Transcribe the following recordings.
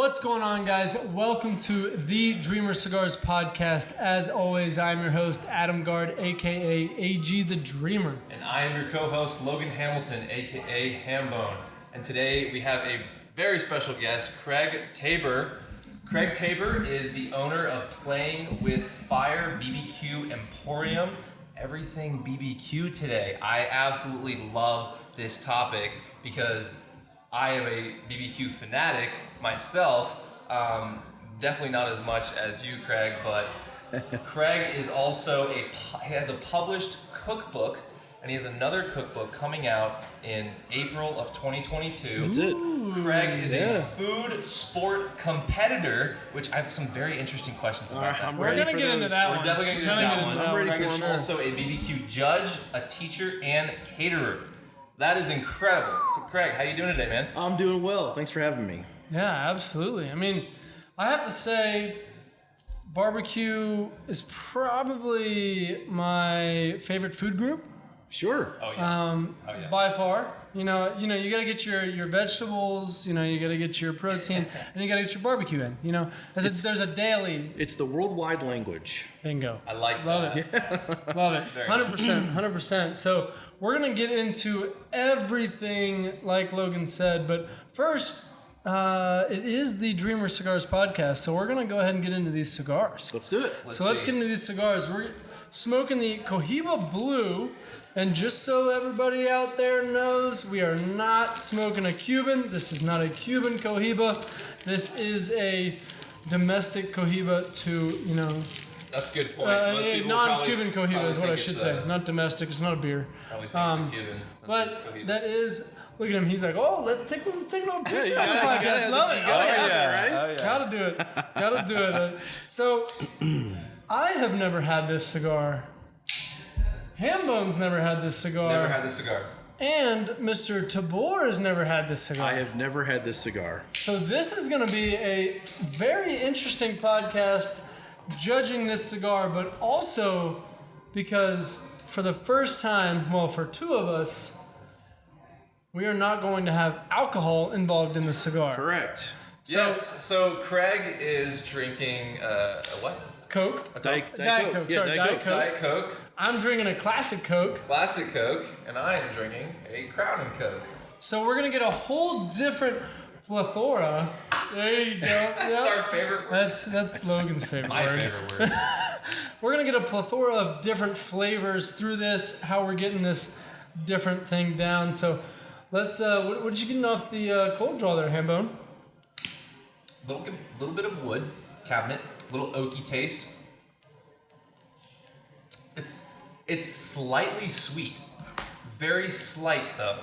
What's going on, guys? Welcome to the Dreamer Cigars podcast. As always, I'm your host, Adam Guard, a.k.a. AG the Dreamer. And I am your co-host, Logan Hamilton, a.k.a. Hambone. And today we have a very special guest, Craig Tabor. Craig Tabor is the owner of Playing with Fire BBQ Emporium. Everything BBQ today. I absolutely love this topic because I am a BBQ fanatic myself. Definitely not as much as you, Craig, but Craig is also he has a published cookbook, and he has another cookbook coming out in April of 2022. That's it. Craig is a food sport competitor, which I have some very interesting questions about that. We're going to get into that one. We're definitely going to get into that one. I'm ready Craig for is them all. also a BBQ judge, a teacher, and caterer. That is incredible. So, Craig, how you doing today, man? I'm doing well. Thanks for having me. Yeah, absolutely. I mean, I have to say, barbecue is probably my favorite food group. Sure. Oh yeah. By far. You know, you gotta get your vegetables. You know, you gotta get your protein, and you gotta get your barbecue in. You know, there's a daily It's the worldwide language. bingo. I like Love that. it. Love it. Very 100%. So we're gonna get into everything like Logan said, but first, it is the Dreamer Cigars podcast, so we're gonna go ahead and get into these cigars. Let's do it. Let's get into these cigars. We're smoking the Cohiba Blue, and just so everybody out there knows, we are not smoking a Cuban. This is not a Cuban Cohiba. This is a domestic Cohiba to, That's a good point. Most a people non-Cuban probably Cohiba is what I think should it's say. Not domestic. It's not a beer. Probably think it's a Cuban. But that is. Look at him. He's like, oh, let's take a little picture on the podcast. Love it. Right? Gotta do it. Gotta do it. So, I have never had this cigar. Hambone's never had this cigar. Never had this cigar. And Mr. Tabor has never had this cigar. I have never had this cigar. So this is going to be a very interesting podcast judging this cigar, but also because for the first time, well, for two of us, we are not going to have alcohol involved in the cigar. Correct. So Craig is drinking what? Coke. Diet Coke. Yeah, Sorry, Diet Coke. Diet Coke. I'm drinking a classic Coke. Classic Coke. And I am drinking a Crown and Coke. So we're going to get a whole different plethora. There you go. That's our favorite word. That's Logan's favorite My word. favorite word. We're going to get a plethora of different flavors through this, how we're getting this different thing down. So let's, what did you get off the cold draw there, Hambone? Little bit of wood cabinet, little oaky taste. It's slightly sweet, very slight though.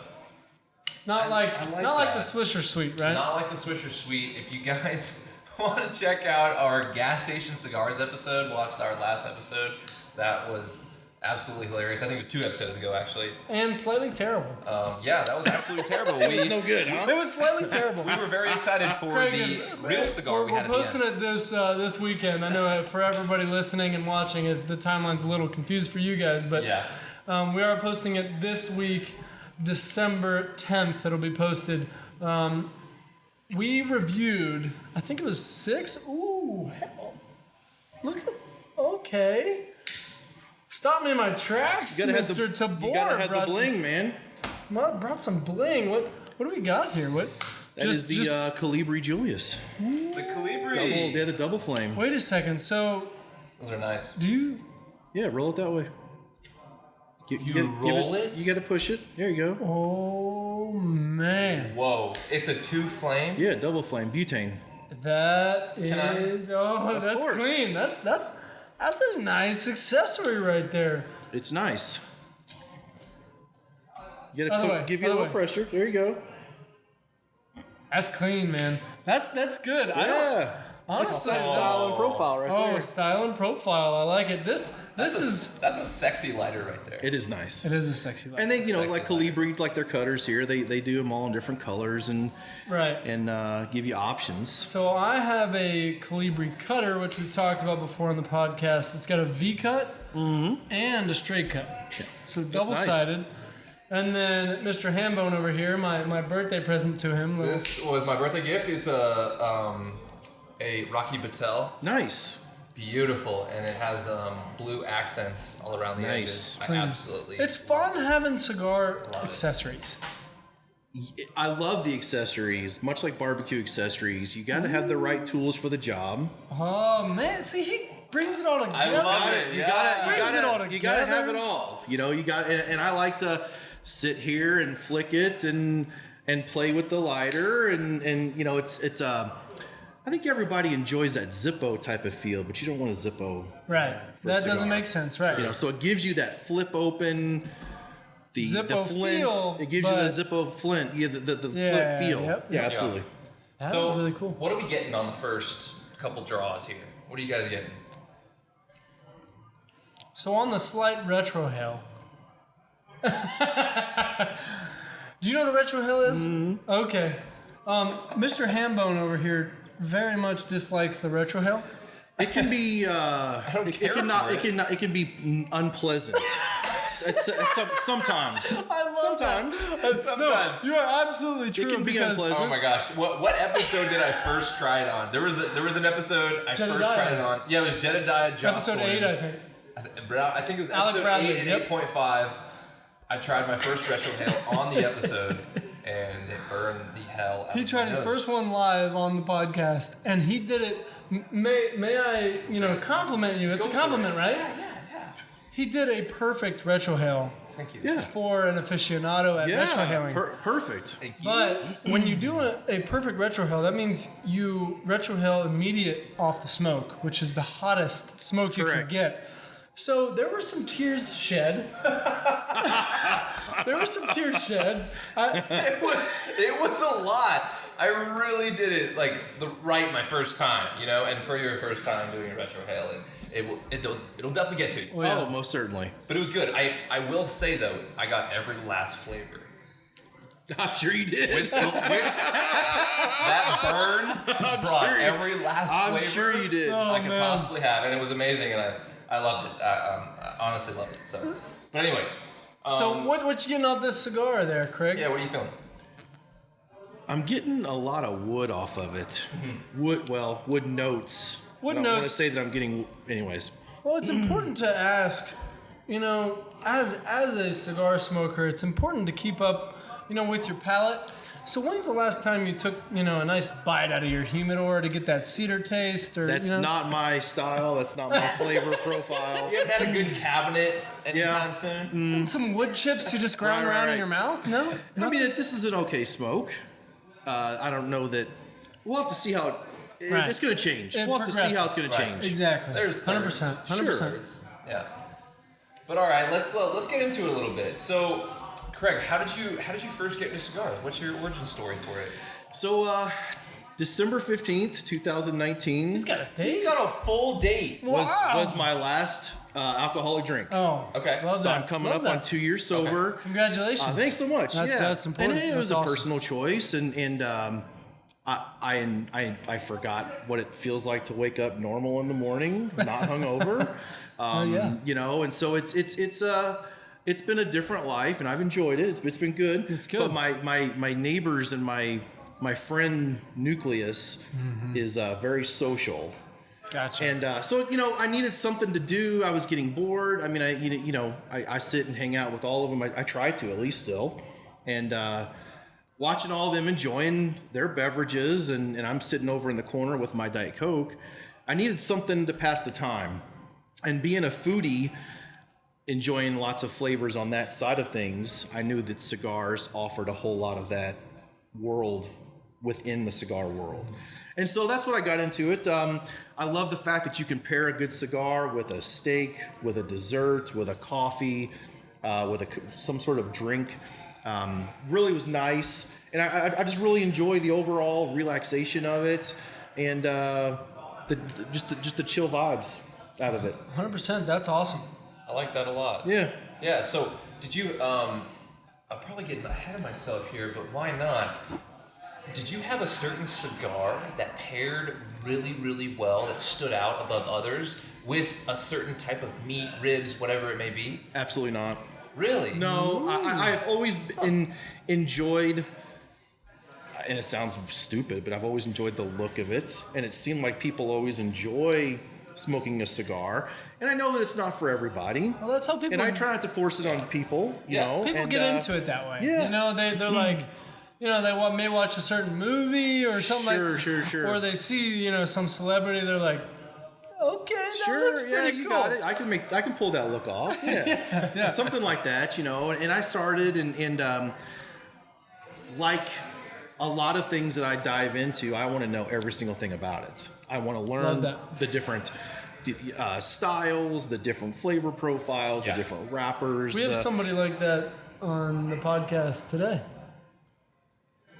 Not like I like the that. Swisher Sweet, right? Not like the Swisher Sweet. If you guys want to check out our gas station cigars episode, watch our last episode. That was absolutely hilarious. I think it was 2 episodes ago, actually. And slightly terrible. Yeah, that was absolutely terrible. It was no good, huh? It was slightly terrible. We were very excited for Craig, the real cigar we had We're at posting the end. it this weekend. I know for everybody listening and watching, the timeline's a little confused for you guys, but Yeah. we are posting it this week, December 10th. It'll be posted. We reviewed, I think it was 6. Ooh, hell. Look, okay. Stop me in my tracks, You gotta Mr. Tabor. You gotta have the brought bling, man. brought some bling. What do we got here? What? That is the Calibri Julius. The Calibri. The double flame. Wait a second. So, Those are nice. do you? Yeah, roll it that way. Roll it? You gotta push it. There you go. Oh man, Whoa, it's a 2-flame? Yeah, double flame, butane. that Can I- is. Oh, that's course. clean. That's a nice accessory right there. It's nice. You By the gotta way, give you by a the little way. pressure. There you go. That's clean, man. That's good. Yeah. Honestly, That's style and profile right there. style and profile. I like it. This is. That's a sexy lighter right there. It is nice. It is a sexy light. And they, Sexy like lighter. Calibri, like their cutters here, they do them all in different colors and Right. give you options. So I have a Calibri Cutter, which we've talked about before on the podcast. It's got a V cut and a straight cut. So That's double-sided. And then Mr. Hambone over here, my birthday present to him. This was my birthday gift. It's a Rocky Battelle. Nice. Beautiful, and it has blue accents all around the edges. I absolutely. It's fun having cigar accessories. I love the accessories, much like barbecue accessories. You got to have the right tools for the job. Oh man, see, he brings it all together. I love it. You gotta have it all. You know, you got, and I like to sit here and flick it and play with the lighter, and you know, it's I think everybody enjoys that Zippo type of feel, but you don't want a Zippo. Right. That doesn't make sense, right? You know, so it gives you that flip open. The Zippo flint, feel, it gives you the Zippo flint, the flip feel. Yep. Yeah, absolutely. That was really cool. What are we getting on the first couple draws here? What are you guys getting? So on the slight retrohale. Do you know what a retrohale is? Mm-hmm. Okay. Mr. Hambone over here very much dislikes the retrohale. It can be. It can be unpleasant. Sometimes. I love Sometimes. No, you are absolutely true. It can be unpleasant. Oh my gosh! What episode did I first try it on? There was an episode I first tried it on. Yeah, it was Jedediah Jocelyn. Episode 8, I think. I think it was episode 8 and 8.5. I tried my first retrohale on the episode, and it burned the hell out. He tried his first one live on the podcast, and he did it. May I, compliment you? It's a compliment, right? Yeah. He did a perfect retrohale. Thank you. Yeah. For an aficionado at retrohaling. Perfect. Thank you. But when you do a perfect retrohale, that means you retrohale immediate off the smoke, which is the hottest smoke you can get. So there were some tears shed. It was a lot. I really did it my first time, and for your first time doing a retrohale, it'll definitely get to you. Oh, yeah. Oh, most certainly. But it was good. I will say though, I got every last flavor. I'm sure you did. With that burn brought every last flavor I'm sure you did. I could possibly have, and it was amazing, and I loved it. I honestly loved it. So, but anyway. So what you getting off this cigar there, Craig? Yeah, what are you feeling? I'm getting a lot of wood off of it. Mm-hmm. Wood notes. I don't want to say that I'm getting, anyways. Well, it's important to ask, as a cigar smoker, it's important to keep up, with your palate. So when's the last time you took, a nice bite out of your humidor to get that cedar taste? Or that's not my style. That's not my flavor profile. You haven't had a good cabinet anytime soon? Some wood chips you just ground around in your mouth? No? I mean, this is an okay smoke. I don't know that. We'll have to see how it's going to change. We'll have to see how it's going to change. Exactly. There's 100%. 100%. Yeah. But all right, let's get into it a little bit. So, Craig, how did you first get into cigars? What's your origin story for it? So, December 15th, 2019. He's got a date. He's got a full date. Was my last alcoholic drink. Oh, okay. Love so that. I'm coming up on 2 years sober. Okay. Congratulations. Thanks so much. That's important. And it was awesome. a personal choice, and I forgot what it feels like to wake up normal in the morning, not hungover. And so it's been a different life, and I've enjoyed it. It's been good. It's good. But my neighbors and my friend nucleus is very social. Gotcha. And so I needed something to do. I was getting bored. I mean, I sit and hang out with all of them. I try to, at least still, and watching all of them enjoying their beverages, and I'm sitting over in the corner with my Diet Coke. I needed something to pass the time, and being a foodie, enjoying lots of flavors on that side of things, I knew that cigars offered a whole lot of that world within the cigar world. And so that's what I got into it. I love the fact that you can pair a good cigar with a steak, with a dessert, with a coffee, with some sort of drink. Really was nice. And I just really enjoy the overall relaxation of it, and just the chill vibes out of it. 100%. That's awesome. I like that a lot. Yeah. Yeah. So did you? I'm probably getting ahead of myself here, but why not? Did you have a certain cigar that paired really, really well, that stood out above others with a certain type of meat, ribs, whatever it may be? Absolutely not. Really? No, I have always enjoyed, and it sounds stupid, but I've always enjoyed the look of it. And it seemed like people always enjoy smoking a cigar. And I know that it's not for everybody. Well, that's how people. And I try not to force it on people, you know. People and, get into it that way. Yeah. You know, they're like, you know, they may watch a certain movie or something Sure. or they see, you know, some celebrity, they're like, okay, that looks pretty you cool. got it. I can pull that look off. Yeah. Something like that, you know. And I started and like a lot of things that I dive into, I want to know every single thing about it. I want to learn the different styles, the different flavor profiles, the different wrappers. We have somebody like that on the podcast today.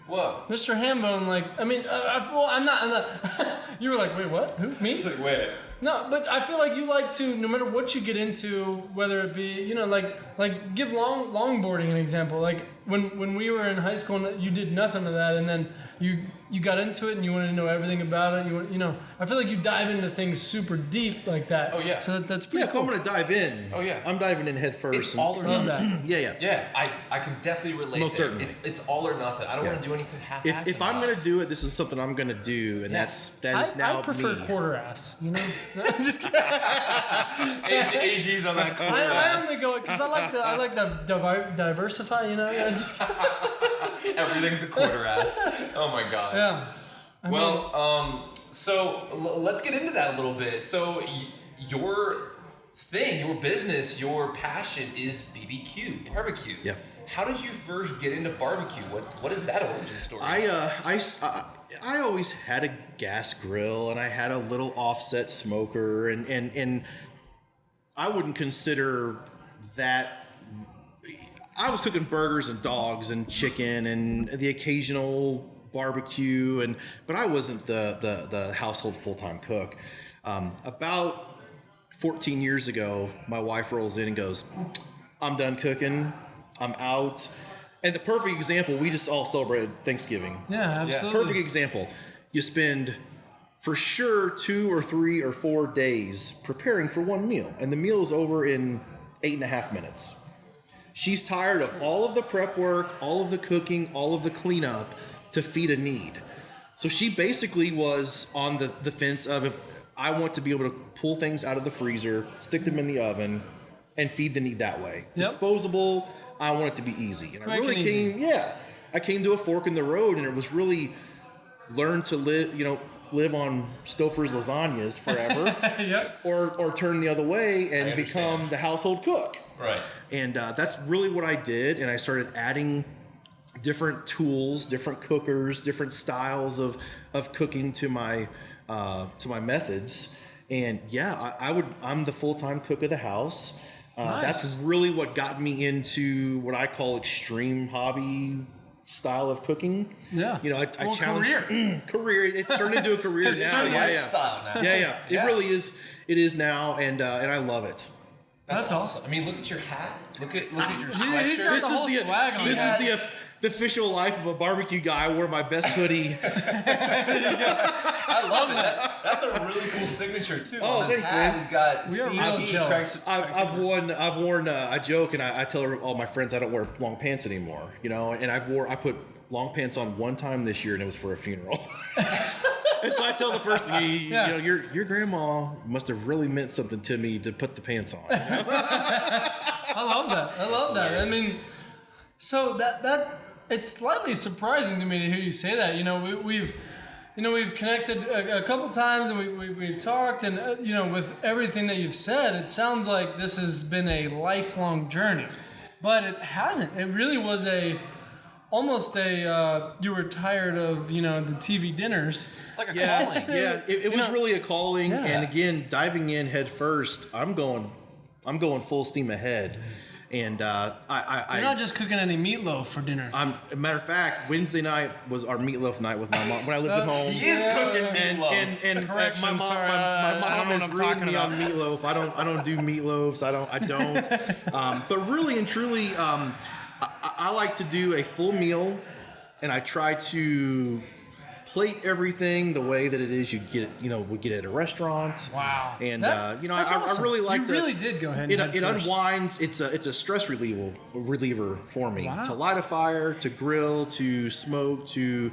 Whoa. Mr. Hambone, like, I mean, I'm not. You were like, wait, what? Who? Me? It's like, wait. No, but I feel like you like to, no matter what you get into, whether it be, you know, like give longboarding an example. Like when we were in high school, and you did nothing of that, and then you got into it and you wanted to know everything about it. You know, I feel like you dive into things super deep like that. Oh yeah. So that's pretty cool. If I'm gonna dive in, I'm diving in head first. It's all or nothing. Yeah. I can definitely relate. Most to certainly. it. It's all or nothing. I don't want to do anything half-assed. If I'm gonna do it, this is something I'm gonna do, and that is now I prefer me. quarter ass. You know, I'm just kidding. AG's on that corner. I only go because I like to diversify. You know, I just Everything's a quarter ass. Oh my god. yeah. So let's get into that a little bit. So your thing, your business, your passion is BBQ, barbecue. Yeah. How did you first get into barbecue? What is that origin story? I always had a gas grill and I had a little offset smoker and I wouldn't consider that. I was cooking burgers and dogs and chicken and the occasional barbecue but I wasn't the household full-time cook. About 14 years ago, my wife rolls in and goes, "I'm done cooking. I'm out." And the perfect example, we just all celebrated Thanksgiving. Yeah, absolutely. Perfect example. You spend for sure 2 or 3 or 4 days preparing for one meal, and the meal is over in 8.5 minutes. She's tired of all of the prep work, all of the cooking, all of the cleanup to feed a need. So she basically was on the fence of, if I want to be able to pull things out of the freezer, stick them in the oven, and feed the need that way. Yep. Disposable, I want it to be easy. And Quick I really and easy. I came to a fork in the road, and it was really learn to live on Stouffer's lasagnas forever, Yep. or turn the other way and become the household cook. Right. And that's really what I did. And I started adding different tools, different cookers, different styles of cooking to my methods. And I'm the full-time cook of the house. Nice. That's really what got me into what I call extreme hobby style of cooking. Yeah. You know, I challenged career. It's turned into a career It's now. a lifestyle now. Yeah. It really is. It is now, and I love it. That's awesome. I mean, look at your hat. Look at your He's sweatshirt. got the whole swag on. This is the official life of a barbecue guy. I wore my best hoodie. I love it. That's a really cool signature too. Oh, On his thanks, hat, man. He's got We are CT real jealous. I've worn a joke, and I tell all my friends I don't wear long pants anymore. You know, and I put long pants on one time this year, and it was for a funeral. And so I tell the person, you know, your grandma must have really meant something to me to put the pants on. You know? I love that. I mean, so that it's slightly surprising to me to hear you say that. You know, we've connected a couple times, and we've talked, and you know, with everything that you've said, it sounds like this has been a lifelong journey, but it hasn't. It really was almost you were tired of, you know, the TV dinners. It's like a calling. Yeah, it was really a calling, Yeah. and again, diving in head first, I'm going full steam ahead, and You're not just cooking any meatloaf for dinner. a matter of fact, Wednesday night was our meatloaf night with my mom when I lived at home. He is cooking meatloaf. And Correction, my mom, sorry, my I don't mom know has what I'm ruined talking me about. on meatloaf. I don't do meatloafs. I don't. But really and truly, I like to do a full meal, and I try to plate everything the way that it is would get it at a restaurant. Wow. And that's awesome. I really like you really did go ahead and it unwinds. It's a stress reliever for me. Wow. To light a fire, to grill, to smoke, to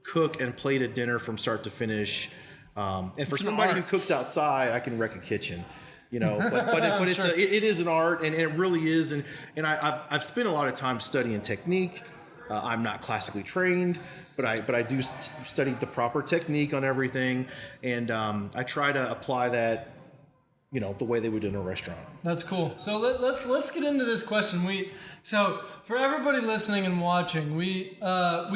cook and plate a dinner from start to finish. And for somebody who cooks outside, I can wreck a kitchen. But it's it is an art, and it really is. And I've spent a lot of time studying technique. I'm not classically trained, but I do study the proper technique on everything, and I try to apply that, the way they would in a restaurant. That's cool. So let's get into this question. So for everybody listening and watching, we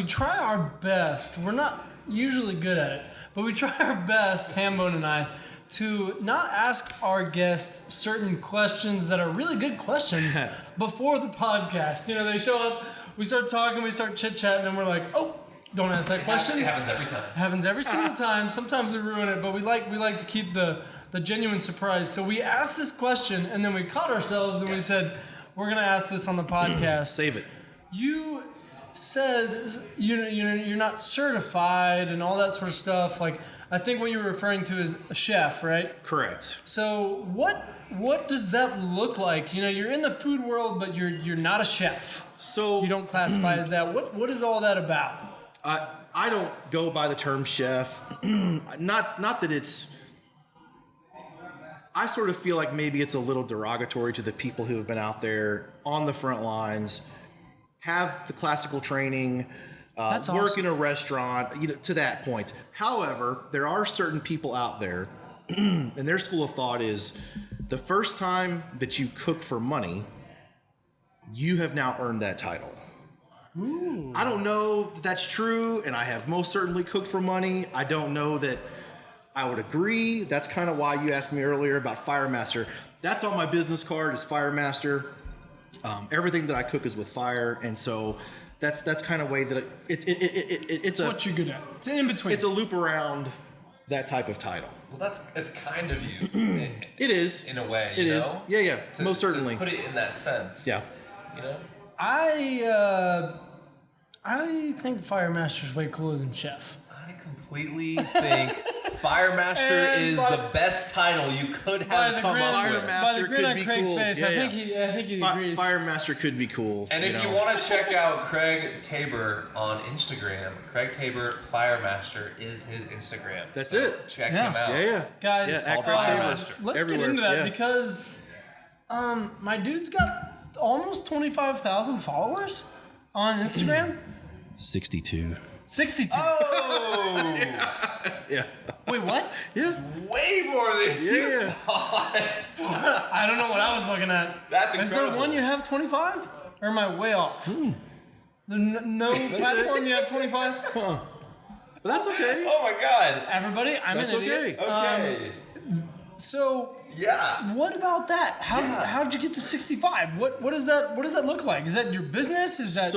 try our best. We're not usually good at it, but we try our best, Hambone and I, to not ask our guests certain questions that are really good questions before the podcast. They show up, we start talking, we start chit-chatting, and we're like, oh, don't ask that question. It happens every time. Happens every single time. Sometimes we ruin it, but we like to keep the genuine surprise. So we asked this question, and then we caught ourselves, and we said, we're going to ask this on the podcast. Save it. You said you're not certified and all that sort of stuff. Like, I think what you're referring to is a chef, right? Correct. So what does that look like? You're in the food world, but you're not a chef. So you don't classify as that. What is all that about? I don't go by the term chef. Not that it's. I sort of feel like maybe it's a little derogatory to the people who have been out there on the front lines, have the classical training, work in a restaurant, to that point. However, there are certain people out there, and their school of thought is the first time that you cook for money, you have now earned that title. Ooh. I don't know that that's true, and I have most certainly cooked for money. I don't know that I would agree. That's kind of why you asked me earlier about Fire Master. That's on my business card is Fire Master. Everything that I cook is with fire, and so that's kind of way that it's what you're good at. It's in between. It's a loop around that type of title. Well, it's kind of you. It is in a way. It is. Yeah. Most certainly. To put it in that sense. Yeah. I think Fire Master's way cooler than chef. I completely think Fire Master is the best title you could have come up with. By the grin on Craig's face, I think he agrees. Fire Master could be cool. And if you want to check out Craig Tabor on Instagram, Craig Tabor Fire Master is his Instagram. That's it. Check him out. Yeah. Guys, let's get into that because my dude's got almost 25,000 followers on Instagram. 62. 62. Oh! Yeah. Wait, what? Yeah. Way more than you thought. I don't know what I was looking at. That's incredible. Is there one you have 25? Or am I way off? No platform you have 25? Huh. But that's okay. Oh my God. Everybody, I'm an idiot. Okay. So yeah. What about that? How did you get to 65? What does that look like? Is that your business? Is that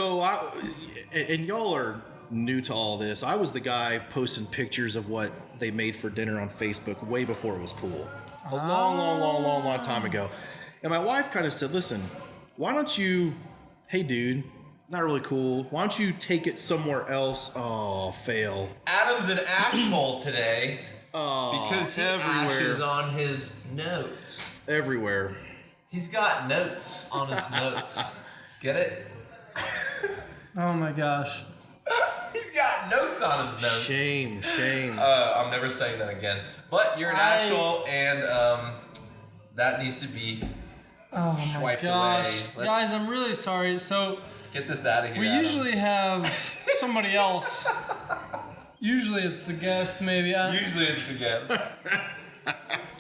and y'all are new to all this. I was the guy posting pictures of what they made for dinner on Facebook way before it was cool. A long time ago. And my wife kind of said, listen, why don't you, hey dude, not really cool. Why don't you take it somewhere else? Oh, fail. Adam's an ash hole today. Oh, because he ashes on his notes. Everywhere. He's got notes on his notes. Get it? Oh my gosh. He's got notes on his notes. Shame. I'm never saying that again. But you're an ash hole, and that needs to be swiped away. Guys, I'm really sorry. So let's get this out of here. We Adam. usually have somebody else. Usually it's the guest, maybe. Usually it's the guest.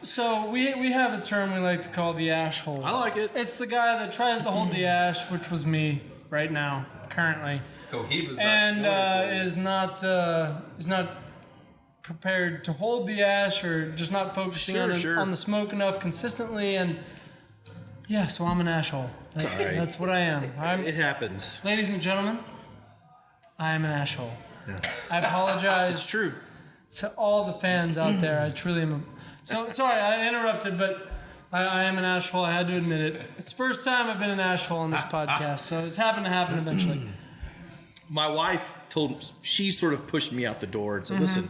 So we have a term we like to call the ash hole. I like it. It's the guy that tries to hold the ash, which was me right now, currently. Cohiba's is not prepared to hold the ash or just not focusing on the smoke enough consistently. And yeah, so I'm an ash hole. That's what I am. It happens. Ladies and gentlemen, I am an ash hole. Yeah. I apologize. It's true. To all the fans out there, I truly am. So sorry, I interrupted, but I am an ash hole. I had to admit it. It's the first time I've been an ash hole on this podcast, so it's happened to happen eventually. My wife she sort of pushed me out the door and said, listen,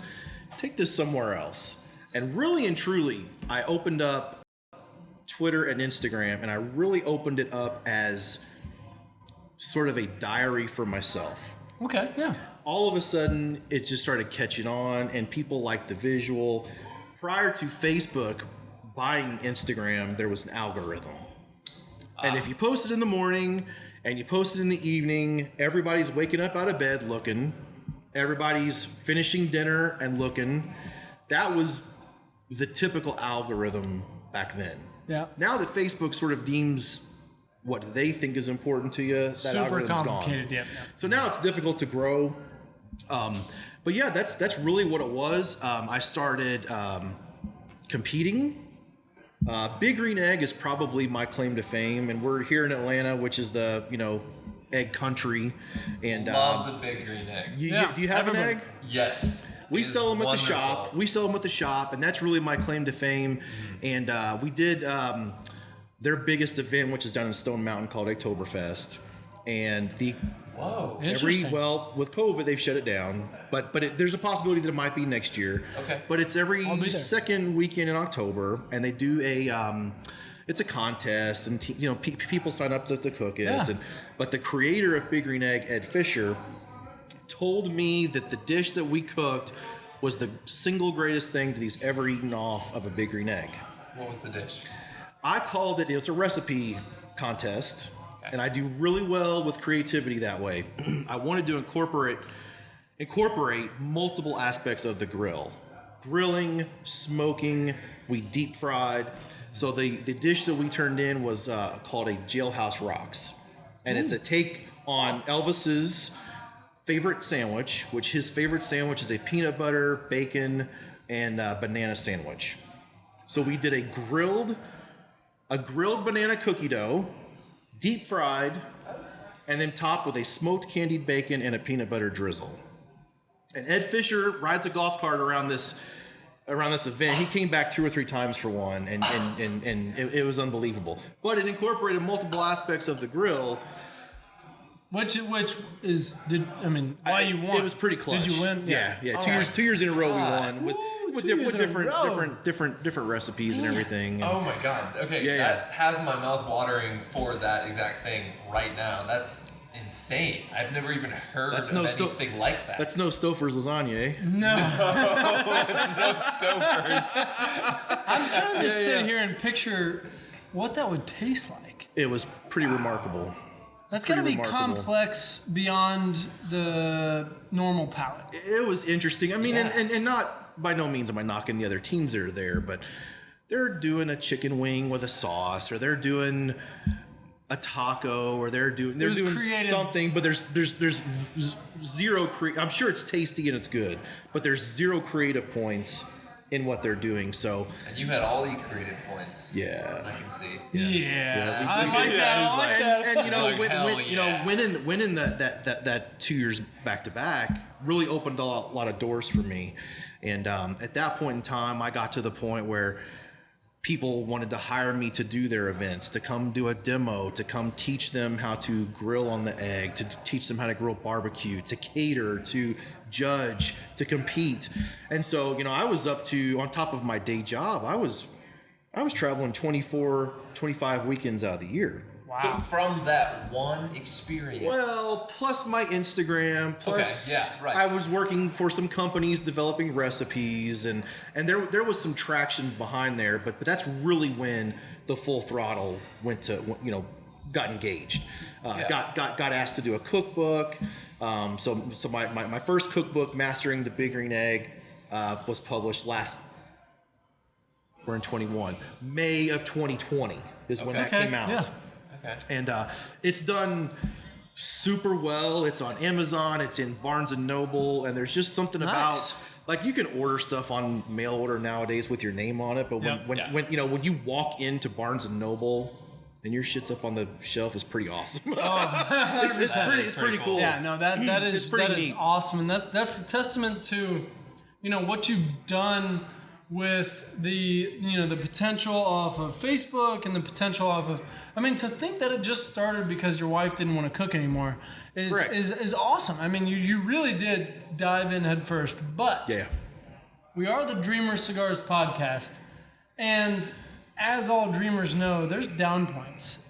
take this somewhere else. And really and truly, I opened up Twitter and Instagram, and I really opened it up as sort of a diary for myself. Okay, yeah. All of a sudden, it just started catching on, and people liked the visual. Prior to Facebook buying Instagram, there was an algorithm. And if you post it in the morning and you post it in the evening, everybody's waking up out of bed looking. Everybody's finishing dinner and looking. That was the typical algorithm back then. Yeah. Now that Facebook sort of deems what they think is important to you, that Super algorithm's complicated, gone. yeah. So now it's difficult to grow. But yeah, that's really what it was. I started competing. Big Green Egg is probably my claim to fame, and we're here in Atlanta, which is the egg country. And Love the Big Green Egg. do you have an egg? Yes. We It sell them is at the shop. wonderful. We sell them at the shop, and that's really my claim to fame. And we did their biggest event, which is down in Stone Mountain, called Oktoberfest. And Whoa. Interesting. with COVID, they've shut it down. But there's a possibility that it might be next year. Okay. But it's every I'll be there. second weekend in October, and they do it's a contest, and people sign up to cook it. Yeah. But the creator of Big Green Egg, Ed Fisher, told me that the dish that we cooked was the single greatest thing that he's ever eaten off of a Big Green Egg. What was the dish? I called it, it's a recipe contest, and I do really well with creativity that way. I wanted to incorporate multiple aspects of the grill. Grilling, smoking, we deep fried. So the dish that we turned in was called a Jailhouse Rocks. And it's a take on Elvis's favorite sandwich, which his favorite sandwich is a peanut butter, bacon, and banana sandwich. So we did a grilled banana cookie dough, deep fried, and then topped with a smoked candied bacon and a peanut butter drizzle. And Ed Fisher rides a golf cart around this event. He came back 2 or 3 times for one, and it was unbelievable. But it incorporated multiple aspects of the grill. Which is why you won? It was pretty clutch. Did you win? Yeah. Oh, 2 years in a row we God. won with Woo, with 2 years in a row. different recipes and everything. And Oh my god. Okay, Yeah, that has my mouth watering for that exact thing right now. That's insane. I've never even heard That's of no sto- anything like that. That's no Stouffer's lasagna, eh? No. no Stouffer's. I'm trying to sit here and picture what that would taste like. It was pretty remarkable. That's got to Pretty be remarkable. complex beyond the normal palate. It was interesting. I mean, Yeah. and not by no means am I knocking the other teams that are there, but they're doing a chicken wing with a sauce, or they're doing a taco, or they're doing creative. something. But there's zero. I'm sure it's tasty and it's good, but there's zero creative points in what they're doing. So And you had all the creative points. yeah. I can see. Yeah, we- I we- like yeah, that. I he's like like- that. And you know, Like, hell yeah. winning that 2 years back to back really opened a lot of doors for me. And at that point in time, I got to the point where people wanted to hire me to do their events, to come do a demo, to come teach them how to grill on the egg, to teach them how to grill barbecue, to cater, to judge, to compete. And so, I was up to, on top of my day job, I was traveling 24, 25 weekends out of the year. So Wow. from that one experience. Well, plus my Instagram, plus Okay, yeah, right. I was working for some companies developing recipes, and there was some traction behind there, but that's really when the full throttle went to, got engaged. Yeah. Got asked to do a cookbook. So my first cookbook, Mastering the Big Green Egg, was published we're in 21. May of 2020 is when that Okay, came out. yeah. Okay. And it's done super well. It's on Amazon. It's in Barnes and Noble. And there's just something Nice. about, like, you can order stuff on mail order nowadays with your name on it. But when Yep. when you walk into Barnes and Noble and your shit's up on the shelf, is pretty awesome. Oh, it's pretty cool. Yeah, no, that It's is pretty that is neat. awesome, and that's a testament to, what you've done with the the potential off of Facebook and the potential off of, I mean, to think that it just started because your wife didn't want to cook anymore is awesome. I mean, you really did dive in head first. But we are the Dreamer Cigars podcast, and as all dreamers know, there's down points.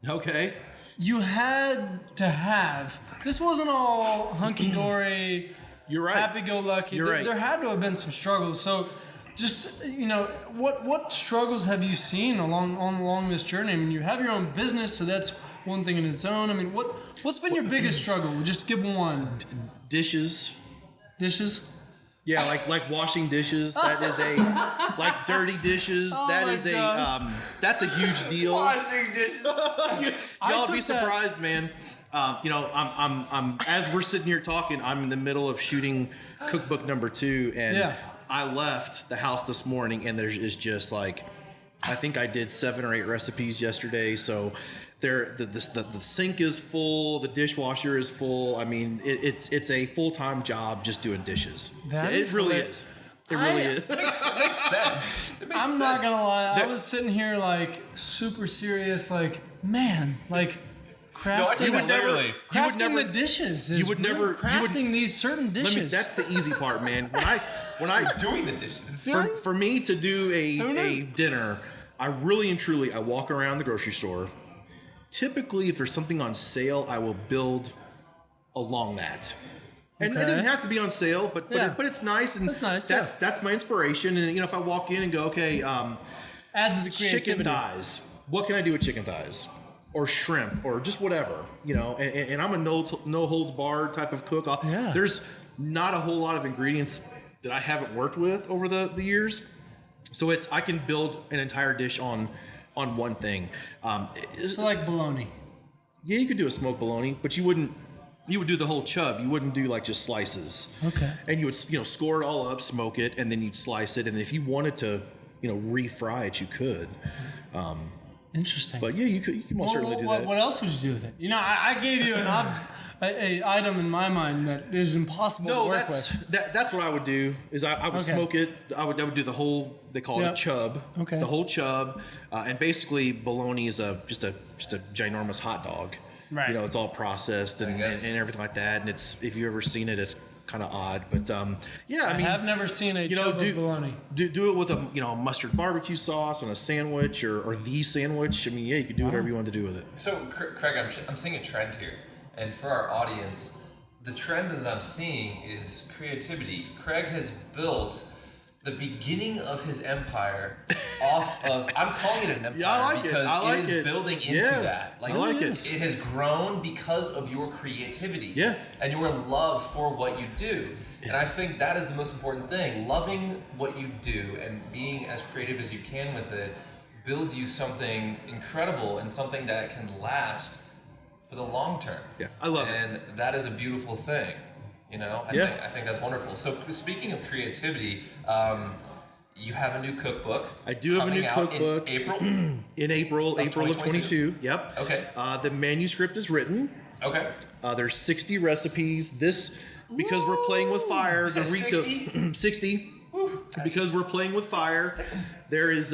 Okay. You had to have. This wasn't all hunky-dory, You're right. happy-go-lucky. You're right. There had to have been some struggles. So just, what struggles have you seen along this journey? I mean, you have your own business, so that's one thing in its own. I mean, what's been your biggest struggle? Just give one. Dishes. Dishes? Yeah, like washing dishes. That is like dirty dishes. Oh that my is gosh. that's a huge deal. Washing dishes. Y'all be surprised, man. I'm as we're sitting here talking, I'm in the middle of shooting cookbook number 2, and I left the house this morning, and there is just like, I think I did 7 or 8 recipes yesterday, so the sink is full, the dishwasher is full. I mean, it's a full-time job just doing dishes. It really is. It really is. It makes sense. I'm not gonna lie. I was sitting here like super serious, like, man, like crafting. Crafting the dishes. You would never crafting these certain dishes. That's the easy part, man. When I doing the dishes. For me to do a dinner, I really and truly, I walk around the grocery store. Typically, if there's something on sale, I will build along that. And it didn't have to be on sale, but it's nice, and that's nice. That's my inspiration. And if I walk in and go, okay, adds to the creativity. Chicken thighs. What can I do with chicken thighs? Or shrimp, or just whatever, And I'm a no holds barred type of cook. There's not a whole lot of ingredients that I haven't worked with over the years, so I can build an entire dish on one thing. So like bologna. Yeah, you could do a smoked bologna, but you would do the whole chub. You wouldn't do like just slices. Okay. And you would score it all up, smoke it, and then you'd slice it. And if you wanted to refry it, you could. Interesting. But yeah, you can most certainly do that. What else would you do with it? I gave you an item in my mind that is impossible to work with. That's what I would do. Is I would smoke it. I would do the whole. They call it a chub. Okay. The whole chub, and basically bologna is just a ginormous hot dog. Right. It's all processed and everything like that. And if you've ever seen it, it's kind of odd. But I mean, have never seen a chub of bologna. Do it with a mustard barbecue sauce on a sandwich or the sandwich. I mean, you could do whatever you want to do with it. So, Craig, I'm seeing a trend here. And for our audience, the trend that I'm seeing is creativity. Craig has built the beginning of his empire off of, I'm calling it an empire because it is building into that. I like it. It has grown because of your creativity and your love for what you do. And I think that is the most important thing. Loving what you do and being as creative as you can with it builds you something incredible and something that can last for the long term. Yeah, I love it. And that is a beautiful thing. I think that's wonderful. So speaking of creativity, you have a new cookbook. I do have a new cookbook. In April? In April of 22. Yep. Okay. The manuscript is written. Okay. There's 60 recipes. Because we're playing with fire. Is that 60? 60. Because we're playing with fire. There is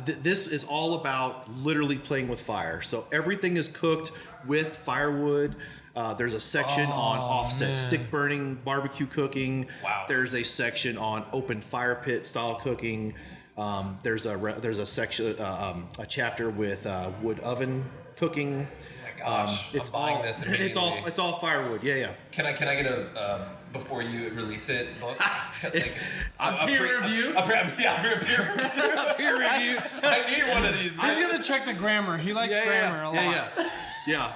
this is all about literally playing with fire. So everything is cooked with firewood. There's a section on offset stick burning barbecue cooking. Wow. There's a section on open fire pit style cooking. There's a section a chapter with wood oven cooking. Oh my gosh, I'm buying this immediately. It's all firewood. Yeah. Can I get a before you release it book? A peer review? A peer review. I need one of these. He's gonna check the grammar. He likes grammar a lot. Yeah.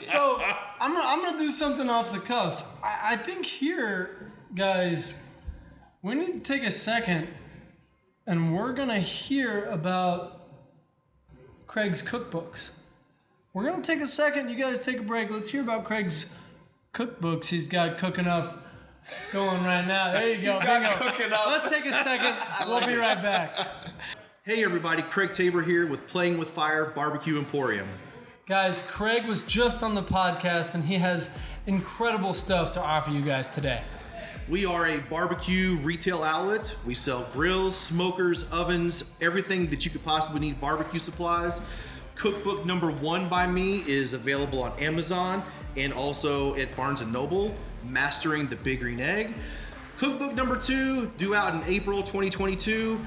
So I'm gonna do something off the cuff. I think here, guys, we need to take a second, and we're gonna hear about Craig's cookbooks. We're gonna take a second. You guys take a break. Let's hear about Craig's cookbooks he's got cooking up, going right now. There you go. Cooking up. Let's take a second. We'll be right back. Hey everybody, Craig Tabor here with Playing with Fire BBQ Emporium. Guys, Craig was just on the podcast, and he has incredible stuff to offer you guys today. We are a barbecue retail outlet. We sell grills, smokers, ovens, everything that you could possibly need barbecue supplies. Cookbook number 1 by me is available on Amazon and also at Barnes & Noble, Mastering the Big Green Egg. Cookbook number 2, due out in April 2022,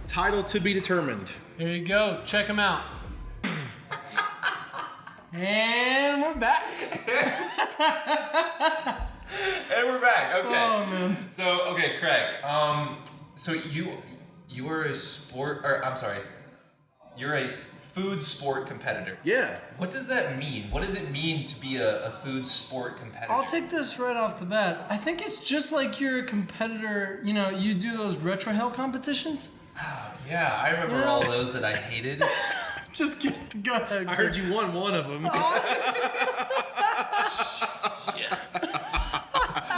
title to be determined. There you go. Check them out. And we're back. And we're back. Okay. Oh man. So okay, Craig. So you are a sport, or I'm sorry, you're a food sport competitor. Yeah. What does that mean? What does it mean to be a food sport competitor? I'll take this right off the bat. I think it's just like you're a competitor. You know, you do those retro hell competitions. Oh, yeah, I remember all those that I hated. Just kidding. Go ahead. I heard you won one of them. Shit.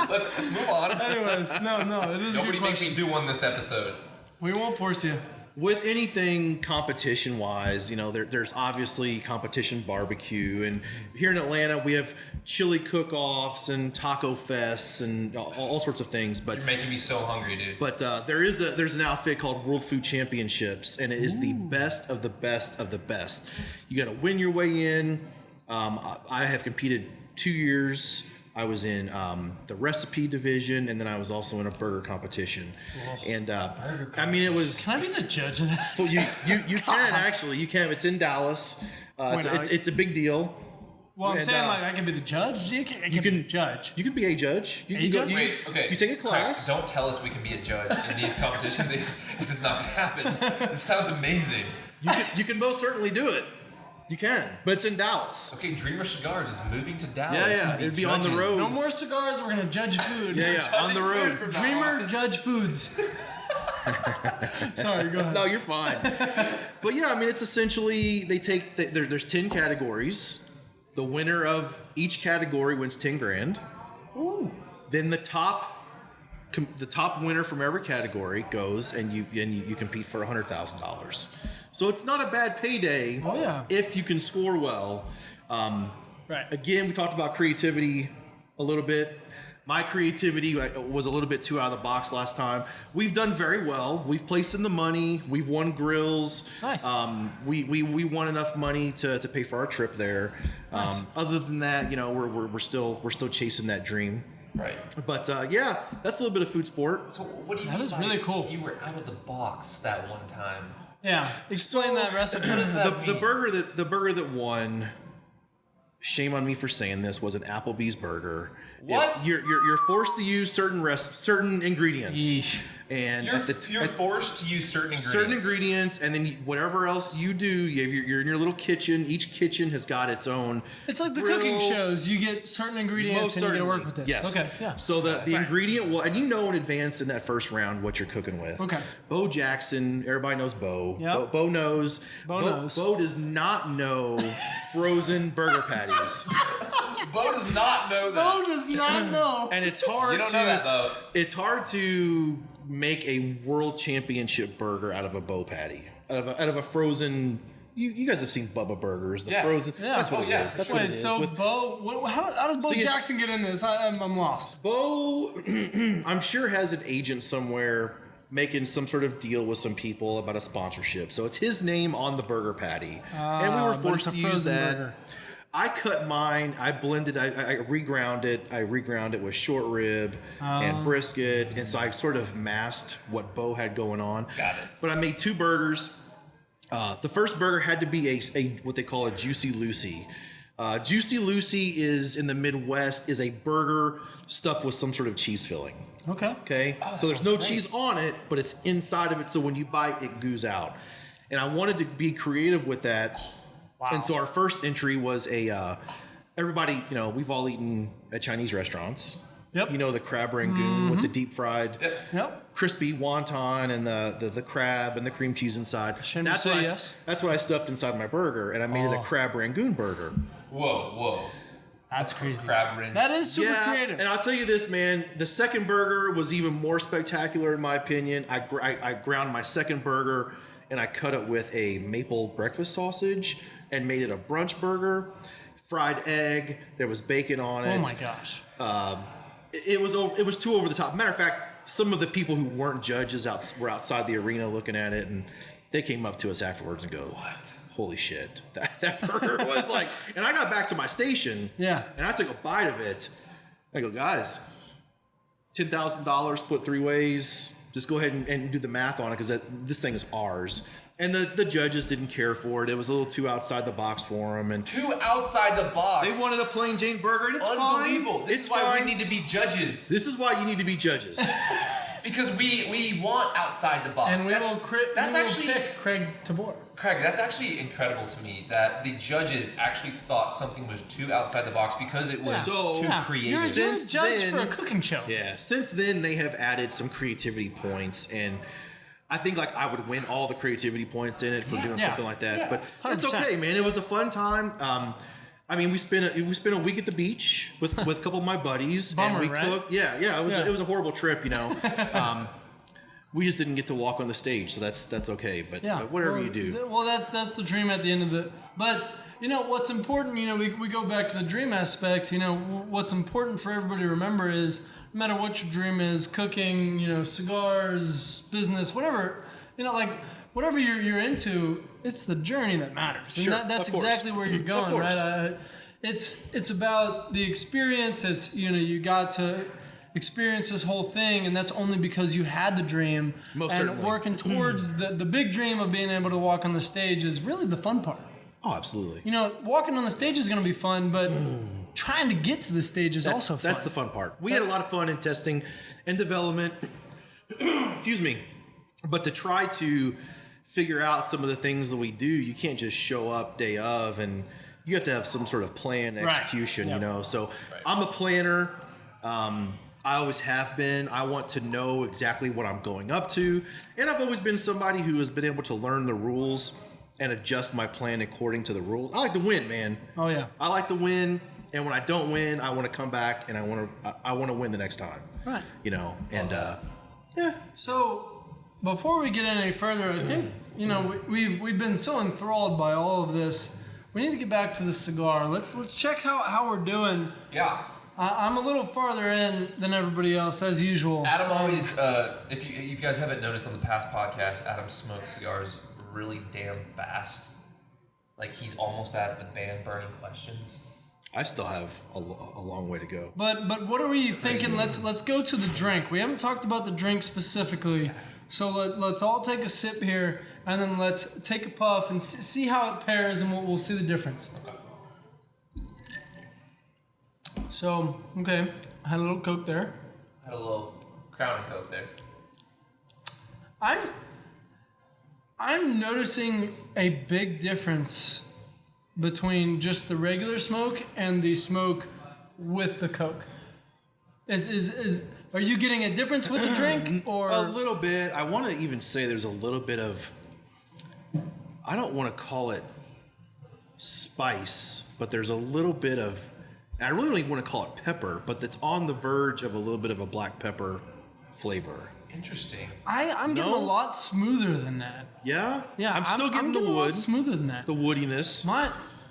Let's move on. Anyways, no, it is a Nobody good make question. me do one this episode. We won't force you. With anything competition-wise, you know, there's obviously competition barbecue, and here in Atlanta we have chili cook-offs and taco fests and all sorts of things. But You're making me so hungry, dude. But there's an outfit called World Food Championships, and it is the best of the best of the best. You got to win your way in. I have competed 2 years. I was in the recipe division, and then I was also in a burger competition. And I mean, it was. Can I be the judge of that? Well, you can actually. You can. It's in Dallas. It's a big deal. Well, I'm And, saying like I can be the judge. You can be the judge. You can be a judge. You A can go. judge? Wait, okay. You take a class. Craig, don't tell us we can be a judge in these competitions if it's not gonna happen. This sounds amazing. You can most certainly do it. You can, but it's in Dallas. Okay, Dreamer Cigars is moving to Dallas. Yeah. To be It'd be on the judges. road. No more cigars. We're gonna judge food. Yeah, on the road. Food from now Dreamer on. judge foods. Sorry, go ahead. No, you're fine. But yeah, I mean, it's essentially there's 10 categories. The winner of each category wins 10 grand. Ooh. Then the top winner from every category goes and you compete for $100,000. So it's not a bad payday. Oh, yeah. If you can score well. Right. Again, we talked about creativity a little bit. My creativity was a little bit too out of the box last time. We've done very well. We've placed in the money. We've won grills. Nice. We won enough money to pay for our trip there. Nice. Other than that, you know, we're still chasing that dream. Right. But yeah, that's a little bit of food sport. So what do you That mean is by really cool. You were out of the box that one time. Yeah. Explain that recipe. What does that The mean? burger that won. Shame on me for saying this. Was an Applebee's burger. What? You're forced to use certain ingredients. Yeesh. And You're forced to use certain ingredients. certain ingredients, and then whatever else you do, you're in your little kitchen. Each kitchen has got its own. It's like the grill. cooking shows. You get certain ingredients Most and you get to certainly. work with this. Yes. Okay. Yeah. So the Right. ingredient will, and you know in advance in that first round what you're cooking with. Okay. Bo Jackson, everybody knows Bo. Yep. Bo knows. Bo knows. Bo does not know frozen burger patties, Bo does not know that. Bo does not know. and it's hard. You don't know that, Bo. It's hard to make a world championship burger out of a Bo patty, out of a frozen. You guys have seen Bubba Burgers, the Yeah. frozen. Yeah. That's what Oh, it yeah, is. for That's sure. what it Wait, is. so With Bo, how does Bo So you- Jackson get in this? I'm lost. Bo, I'm sure has an agent somewhere making some sort of deal with some people about a sponsorship. So it's his name on the burger patty, and we were but forced it's a to use frozen that. burger. I cut mine. I blended. I reground it. I reground it with short rib and brisket, and so I sort of masked what Bo had going on. Got it. But I made 2 burgers. The first burger had to be a what they call a Juicy Lucy. Juicy Lucy is in the Midwest is a burger stuffed with some sort of cheese filling. Okay. Okay, so there's no cheese on it, but it's inside of it. So when you bite, it goos out. And I wanted to be creative with that. Wow. And so our first entry was everybody, you know, we've all eaten at Chinese restaurants. Yep. You know, the crab rangoon with the deep fried, Yep. crispy wonton and the crab and the cream cheese inside. Ashamed to That's say what yes. that's what I stuffed inside my burger, and I made it a crab rangoon burger. Whoa. That's crazy. Crab rangoon. That is super creative. And I'll tell you this, man. The second burger was even more spectacular, in my opinion. I ground my second burger, and I cut it with a maple breakfast sausage and made it a brunch burger. Fried egg. There was bacon on it. Oh my gosh. it was too over the top. Matter of fact, some of the people who weren't judges were outside the arena looking at it, and they came up to us afterwards and go, "What? Holy shit! That burger was like." And I got back to my station, and I took a bite of it. I go, guys, $10,000 split 3 ways. Just go ahead and do the math on it because this thing is ours. And the judges didn't care for it. It was a little too outside the box for them. And too outside the box. They wanted a plain Jane burger, and it's unbelievable. fine. This is why we need to be judges. This is why you need to be judges. Because we want outside the box. And we will pick Craig Tabor. Craig, that's actually incredible to me that the judges actually thought something was too outside the box because it was too creative. You're a judge for a cooking show. Yeah. Since then, they have added some creativity points, and I think like I would win all the creativity points in it for doing something like that. Yeah. But 100%. It's okay, man. It was a fun time. I mean, we spent a week at the beach with a couple of my buddies, Bummer, and we cooked. Yeah. It was a horrible trip, you know. We just didn't get to walk on the stage, so that's okay. But whatever you do. Well, that's the dream at the end of the. But you know what's important. You know, we go back to the dream aspect. You know, what's important for everybody to remember is no matter what your dream is, cooking, you know, cigars, business, whatever. You know, like whatever you're into, it's the journey that matters. Sure, And that's exactly where you're going, right? It's about the experience. It's, you know, you got to experience this whole thing, and that's only because you had the dream. Most and certainly. Working towards the big dream of being able to walk on the stage is really the fun part. Oh, absolutely. You know, walking on the stage is going to be fun, but trying to get to the stage is also fun. That's the fun part. We had a lot of fun in testing and development. Excuse me. But to try to figure out some of the things that we do, you can't just show up day of, and you have to have some sort of plan and execution, you know. So I'm a planner. I always have been. I want to know exactly what I'm going up to. And I've always been somebody who has been able to learn the rules and adjust my plan according to the rules. I like to win, man. Oh, yeah. I like to win. And when I don't win, I want to come back and I want to win the next time. Right. You know, and yeah. So before we get any further, I think, you know, we've been so enthralled by all of this. We need to get back to the cigar. Let's check how we're doing. Yeah. I'm a little farther in than everybody else, as usual. Adam always, if you guys haven't noticed on the past podcast, Adam smokes cigars really damn fast. Like he's almost at the band burning questions. I still have a long way to go. But what are we thinking? Let's go to the drink. We haven't talked about the drink specifically, so let's all take a sip here, and then let's take a puff and see how it pairs, and we'll see the difference. Okay. So, okay, I had a little Coke there. Had a little Crown and Coke there. I'm noticing a big difference between just the regular smoke and the smoke with the Coke. Are you getting a difference with the drink, or a little bit? I want to even say there's a little bit of. I don't want to call it spice, but there's a little bit of. I really don't even want to call it pepper, but it's on the verge of a little bit of a black pepper flavor. Interesting. I'm getting a lot smoother than that. Yeah? Yeah, I'm still getting the a lot wood. smoother than that. The woodiness.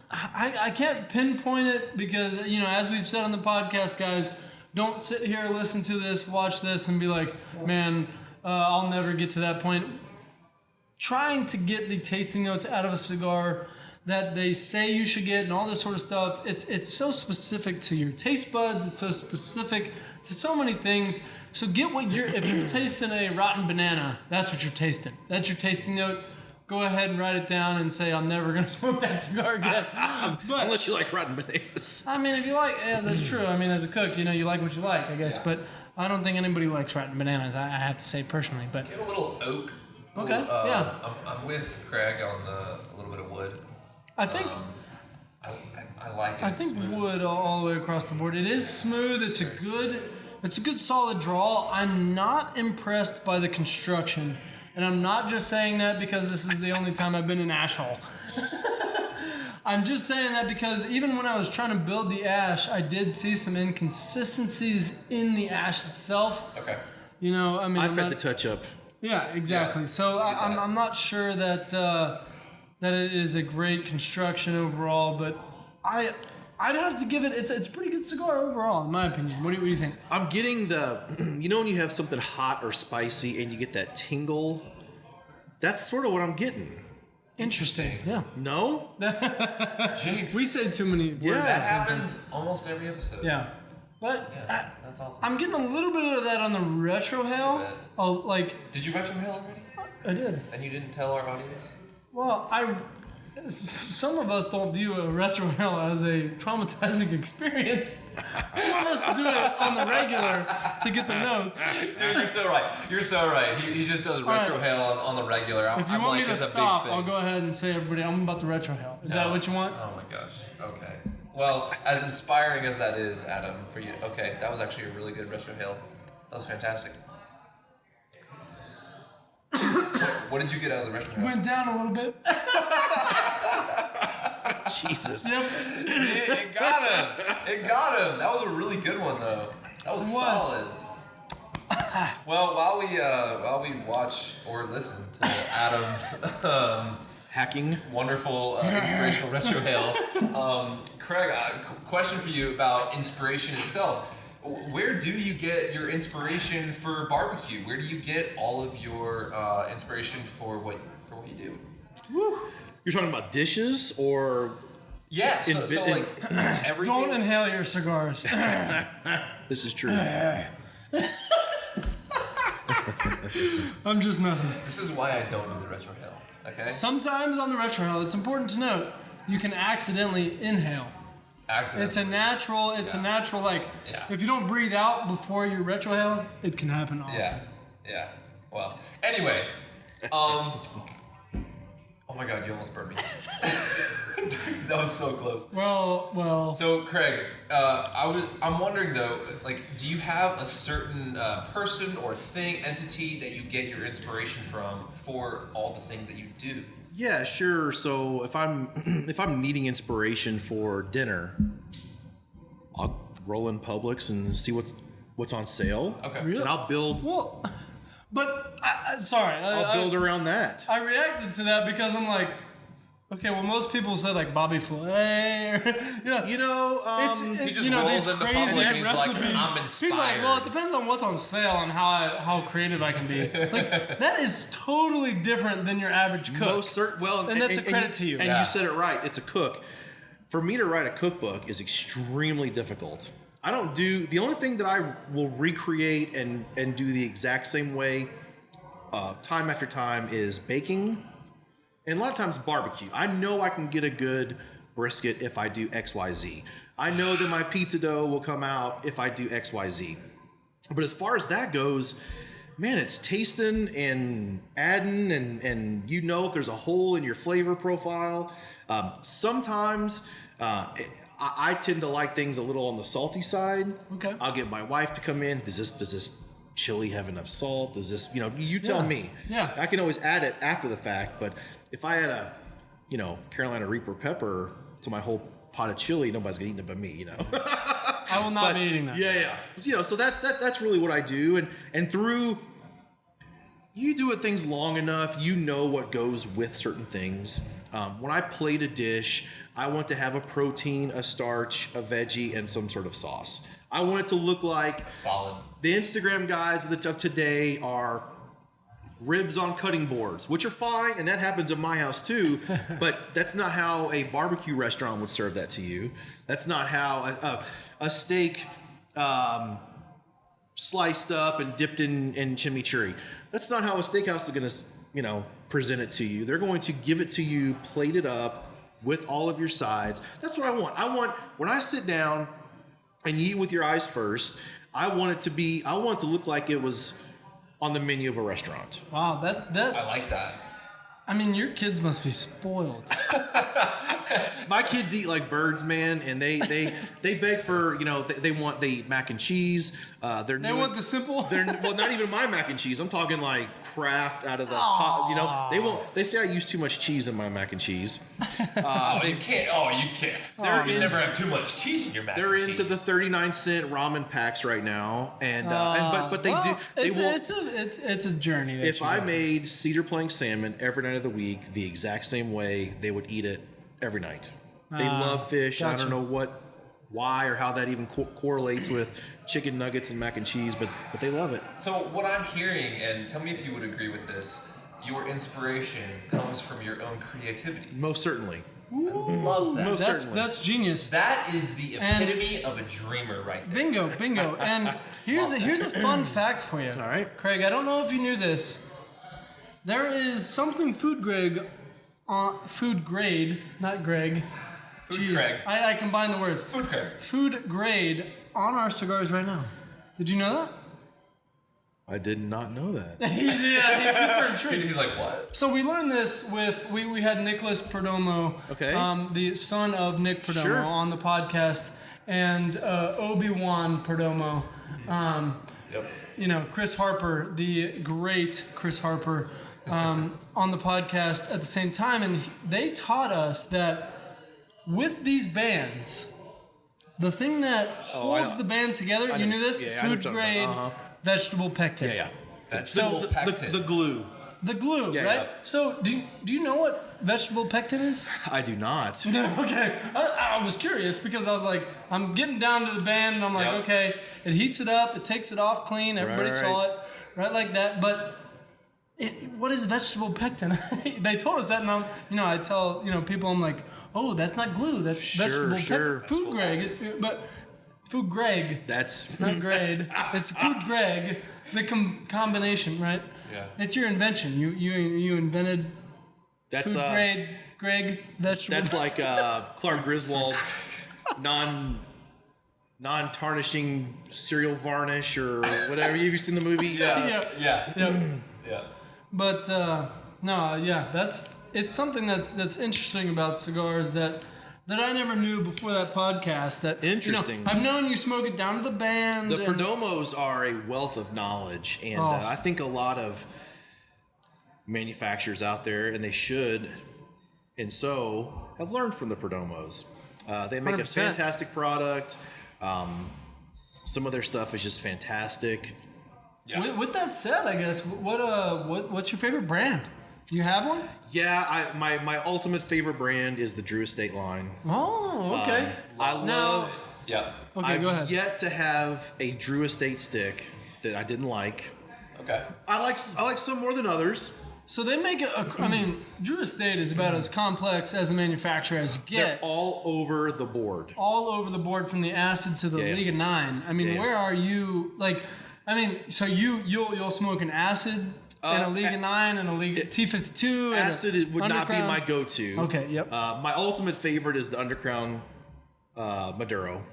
I can't pinpoint it because, you know, as we've said on the podcast, guys, don't sit here, listen to this, watch this, and be like, man, I'll never get to that point. Trying to get the tasting notes out of a cigar that they say you should get and all this sort of stuff, it's so specific to your taste buds, it's so specific to so many things. So get what if you're tasting a rotten banana, that's what you're tasting. That's your tasting note. Go ahead and write it down and say, I'm never going to smoke that cigar again. But, unless you like rotten bananas. I mean, if you like, yeah, that's true. I mean, as a cook, you know, you like what you like, I guess. Yeah. But I don't think anybody likes rotten bananas, I have to say personally. But get a little oak. Okay, yeah. I'm with Craig on a little bit of wood. I think I like it. I think smooth. Wood all the way across the board. It is smooth. It's a good solid draw. I'm not impressed by the construction, and I'm not just saying that because this is the only time I've been in ash hole. I'm just saying that because even when I was trying to build the ash, I did see some inconsistencies in the ash itself. Okay. You know, I mean, I've had to touch up. Yeah, exactly. Yeah, so I'm not sure that it is a great construction overall, but I'd have to give it. It's a pretty good cigar overall, in my opinion. What do you think? I'm getting the, when you have something hot or spicy and you get that tingle, that's sort of what I'm getting. Interesting. Yeah. No? Jinx. We say too many words. Yeah. That happens almost every episode. Yeah. But Yeah, that's awesome. I'm getting a little bit of that on the retrohale. Bet. Oh, like Did you retrohale already? I did. And you didn't tell our audience? Well, some of us don't view a retrohale as a traumatizing experience. Some of us do it on the regular to get the notes. Dude, you're so right. You're so right. He just does retrohale on the regular. If you want me to stop, I'll go ahead and say, everybody, I'm about to retrohale. Is that what you want? Oh my gosh. Okay. Well, as inspiring as that is, Adam, for you. Okay, that was actually a really good retrohale. That was fantastic. What did you get out of the retrohale? Went down a little bit. Jesus. Yep. See, it got him. It got him. That was a really good one, though. That was solid. Well, while we watch or listen to Adam's Hacking. wonderful inspirational retrohale, Craig, question for you about inspiration itself. Where do you get your inspiration for barbecue? Where do you get all of your inspiration for what you do? Woo. You're talking about dishes or? Yeah, so like everything. Don't inhale your cigars. This is true. I'm just messing. This is why I don't do the retrohale. Okay. Sometimes on the retrohale, it's important to note, you can accidentally inhale. Accident. It's a natural, like, if you don't breathe out before your retrohale, it can happen often. Yeah. Well, anyway, oh my God, you almost burned me. That was so close. Well. So, Craig, I'm wondering though, like, do you have a certain person or thing, entity that you get your inspiration from for all the things that you do? Yeah, sure. So if I'm needing inspiration for dinner, I'll roll in Publix and see what's on sale. Okay. Really? And I'll build. Well, but I'm sorry. I'll build around that. I reacted to that because I'm like, okay, well, most people say like Bobby Flay. Yeah. You know, He just you know, rolls these into crazy public and he's like, recipes. I'm He's like, well, it depends on what's on sale and how creative I can be. Like, that is totally different than your average cook. most certain. Well, And that's a credit to you. And Yeah. you said it right. It's a cook. For me to write a cookbook is extremely difficult. I don't do the only thing that I will recreate and do the exact same way, time after time, is baking. And a lot of times barbecue. I know I can get a good brisket if I do XYZ. I know that my pizza dough will come out if I do XYZ. But as far as that goes, man, it's tasting and adding and you know if there's a hole in your flavor profile. Sometimes I tend to like things a little on the salty side. Okay. I'll get my wife to come in. Does this chili have enough salt? Does this, you tell me. Yeah. I can always add it after the fact, but if I add a, Carolina Reaper pepper to my whole pot of chili, nobody's gonna eat it but me, I will not be eating that. Yeah. So that's really what I do, and through you do it things long enough, you know what goes with certain things. When I plate a dish, I want to have a protein, a starch, a veggie, and some sort of sauce. I want it to look like solid. The Instagram guys of today are ribs on cutting boards, which are fine, and that happens at my house too, but that's not how a barbecue restaurant would serve that to you. That's not how a steak sliced up and dipped in chimichurri. That's not how a steakhouse is going to, present it to you. They're going to give it to you plated up with all of your sides. That's what I want. I want, when I sit down and you eat with your eyes first, I want it to look like it was on the menu of a restaurant. Wow, that I like that. I mean, your kids must be spoiled. My kids eat like birds, man, and they beg for, they eat mac and cheese. They want the simple. Well, not even my mac and cheese. I'm talking like Kraft out of the pot. They say I use too much cheese in my mac and cheese. You can't. You can never have too much cheese in your mac and cheese. They're into the 39-cent ramen packs right now, but they do. It's a journey. If I made cedar plank salmon every night of the week the exact same way, they would eat it every night. They love fish. Gotcha. I don't know what why or how that even correlates with chicken nuggets and mac and cheese, but they love it. So what I'm hearing, and tell me if you would agree with this, your inspiration comes from your own creativity. Most certainly. I love that. Most certainly. That's genius. That is the epitome of a dreamer right there. Bingo. And here's a fun fact for you. All right. Craig, I don't know if you knew this. There is something food grade, not Greg. Food Craig. I combine the words. Food Craig. Food grade on our cigars right now. Did you know that? I did not know that. He's super intrigued. He's like, what? So we learned this with, we had Nicholas Perdomo, Okay. The son of Nick Perdomo, Sure. on the podcast, and Obi-Wan Perdomo. Yep. You know, Chris Harper, the great Chris Harper, on the podcast at the same time. And they taught us that with these bands, the thing that holds the band together, you knew this? Yeah, I know Food what you're grade talking about. vegetable pectin. Yeah. Vegetable pectin. The glue. The glue, Yeah, right? yeah. So do you know what vegetable pectin is? I do not. No, okay. I was curious because I was like, I'm getting down to the band and I'm like, Yep. okay, it heats it up, it takes it off clean, everybody Right. saw it, right like that. But what is vegetable pectin? They told us that, and I tell people, I'm like, oh, that's not glue, that's vegetable sure. pectin, food grade, but food grade, That's not grade, it's food grade, the combination, right? Yeah. It's your invention. You invented that's food grade Greg vegetable. that's like Clark Griswold's non-tarnishing cereal varnish or whatever. Have you seen the movie? Yeah. But it's something that's interesting about cigars that I never knew before that podcast. That Interesting. I've known you smoke it down to the band. The Perdomos are a wealth of knowledge, and I think a lot of manufacturers out there, and they should, and so have learned from the Perdomos. They make 100%. a fantastic product. Some of their stuff is just fantastic. Yeah. With that said, I guess what's your favorite brand? Do you have one? Yeah, my ultimate favorite brand is the Drew Estate line. Oh, okay. I love. Yeah. Okay, I've go ahead. yet to have a Drew Estate stick that I didn't like. Okay. I like some more than others. So they make Drew Estate is about as complex as a manufacturer as you They're get. all over the board. All over the board, from the acid to the Yeah. Liga 9. I mean, Yeah. where are you? Like, I mean, so you'll smoke an acid and a Liga 9 and a Liga T52. And Acid would not be Undercrown. my go-to. Okay, yep. My ultimate favorite is the Undercrown Maduro.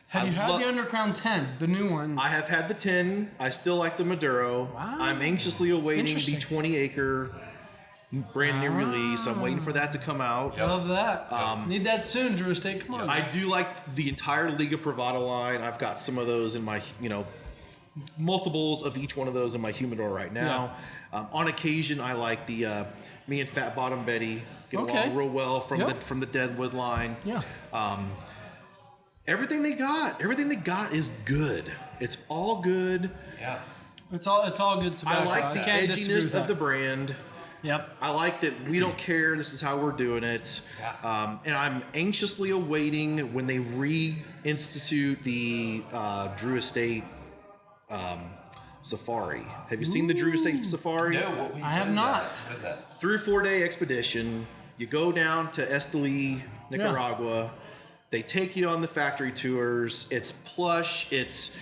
Have you I had lo- the Undercrown 10, the new one? I have had the 10. I still like the Maduro. Wow. I'm anxiously awaiting the Interesting. 20-acre brand new release. I'm waiting for that to come out. Yep. Love that. Need that soon, Drew Estate. Come on. I do like the entire Liga Privada line. I've got some of those in my, multiples of each one of those in my humidor right now. On occasion, I like the me and Fat Bottom Betty get Okay. along real well from Yep. the Deadwood line. Yeah. Everything they got is good. It's all good. Yeah. It's all good tobacco. I like the can't disagree with edginess of that. the brand. Yep. I like that we don't care. This is how we're doing it. Yeah. And I'm anxiously awaiting when they reinstitute the Drew Estate Safari. Have you seen the Drew Estate Safari? No, I have not. What is that? 3 or 4 day expedition. You go down to Esteli, Nicaragua. They take you on the factory tours. It's plush. It's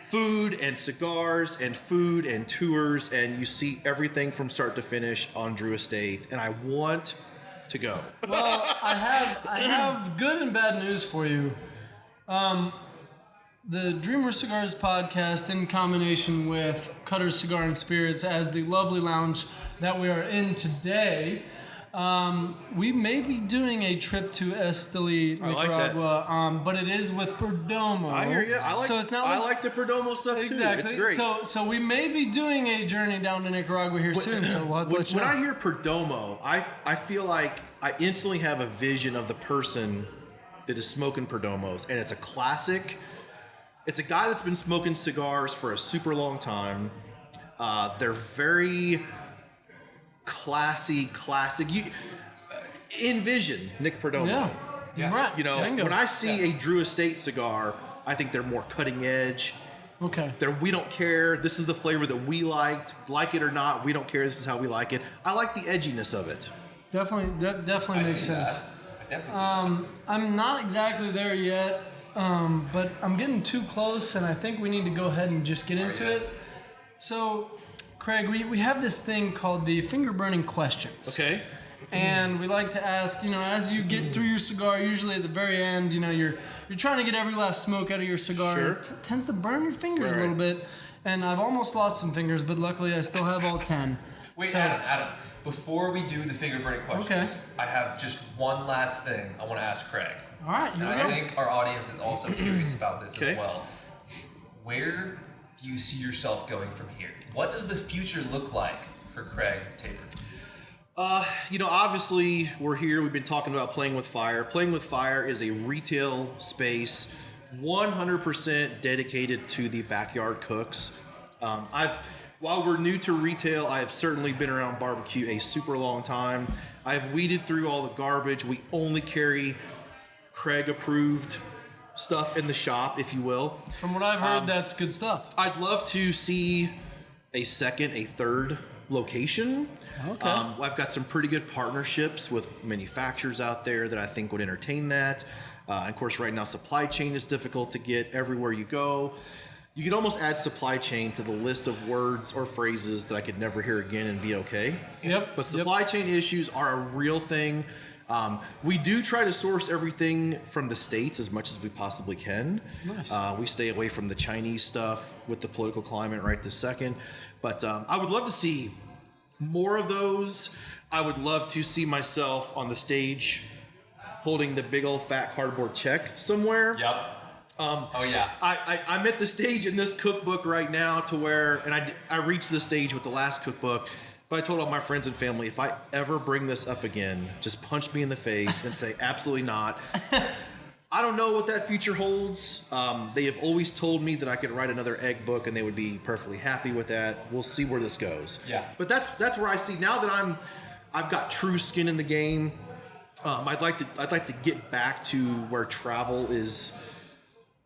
food and cigars and food and tours, and you see everything from start to finish on Drew Estate. And I want to go. Well, I have good and bad news for you. The Dreamer Cigars podcast, in combination with Cutter's Cigar and Spirits as the lovely lounge that we are in today, we may be doing a trip to Esteli, I like that. Nicaragua, but it is with Perdomo. I hear you. So it's not I like the Perdomo stuff exactly. too. It's great. So we may be doing a journey down to Nicaragua here soon. So we'll have to let you When know. I hear Perdomo, I feel like I instantly have a vision of the person that is smoking Perdomos, and it's a classic. It's a guy that's been smoking cigars for a super long time. They're very classic. You envision Nick Perdomo. Yeah. Yeah. Right. You know, Bingo. when I see a Drew Estate cigar, I think they're more cutting edge. Okay. We don't care. This is the flavor that we liked. Like it or not, we don't care. This is how we like it. I like the edginess of it. Definitely I makes see sense. that. I definitely see that. I'm not exactly there yet, but I'm getting too close, and I think we need to go ahead and just get into it. So, Craig, we have this thing called the finger burning questions. Okay. And we like to ask, you know, as you get through your cigar, usually at the very end, you know, you're trying to get every last smoke out of your cigar. Sure. And it tends to burn your fingers a Right. little bit. And I've almost lost some fingers, but luckily I still have all 10. Wait, So- Adam, before we do the finger burning questions, Okay. I have just one last thing I want to ask Craig. All right, here And we I go. think our audience is also curious about this Okay. as well. Where do you see yourself going from here? What does the future look like for Craig Tabor? You know, obviously we're here. We've been talking about Playing with Fire. Playing with Fire is a retail space, 100% dedicated to the backyard cooks. While we're new to retail, I've certainly been around barbecue a super long time. I've weeded through all the garbage. We only carry Craig approved stuff in the shop, if you will. From what I've heard, that's good stuff. I'd love to see a second, a third location. Okay. I've got some pretty good partnerships with manufacturers out there that I think would entertain that. And of course, right now, supply chain is difficult to get everywhere you go. You could almost add supply chain to the list of words or phrases that I could never hear again and be okay. Yep. But supply chain issues are a real thing. We do try to source everything from the States as much as we possibly can. Nice. We stay away from the Chinese stuff with the political climate right this second. But I would love to see more of those. I would love to see myself on the stage holding the big old fat cardboard check somewhere. Yep. Oh yeah. I'm at the stage in this cookbook right now to where, and I reached the stage with the last cookbook, but I told all my friends and family, if I ever bring this up again, just punch me in the face and say, absolutely not. I don't know what that future holds. They have always told me that I could write another egg book and they would be perfectly happy with that. We'll see where this goes. Yeah. But that's where I see now that I've got true skin in the game. I'd like to get back to where travel is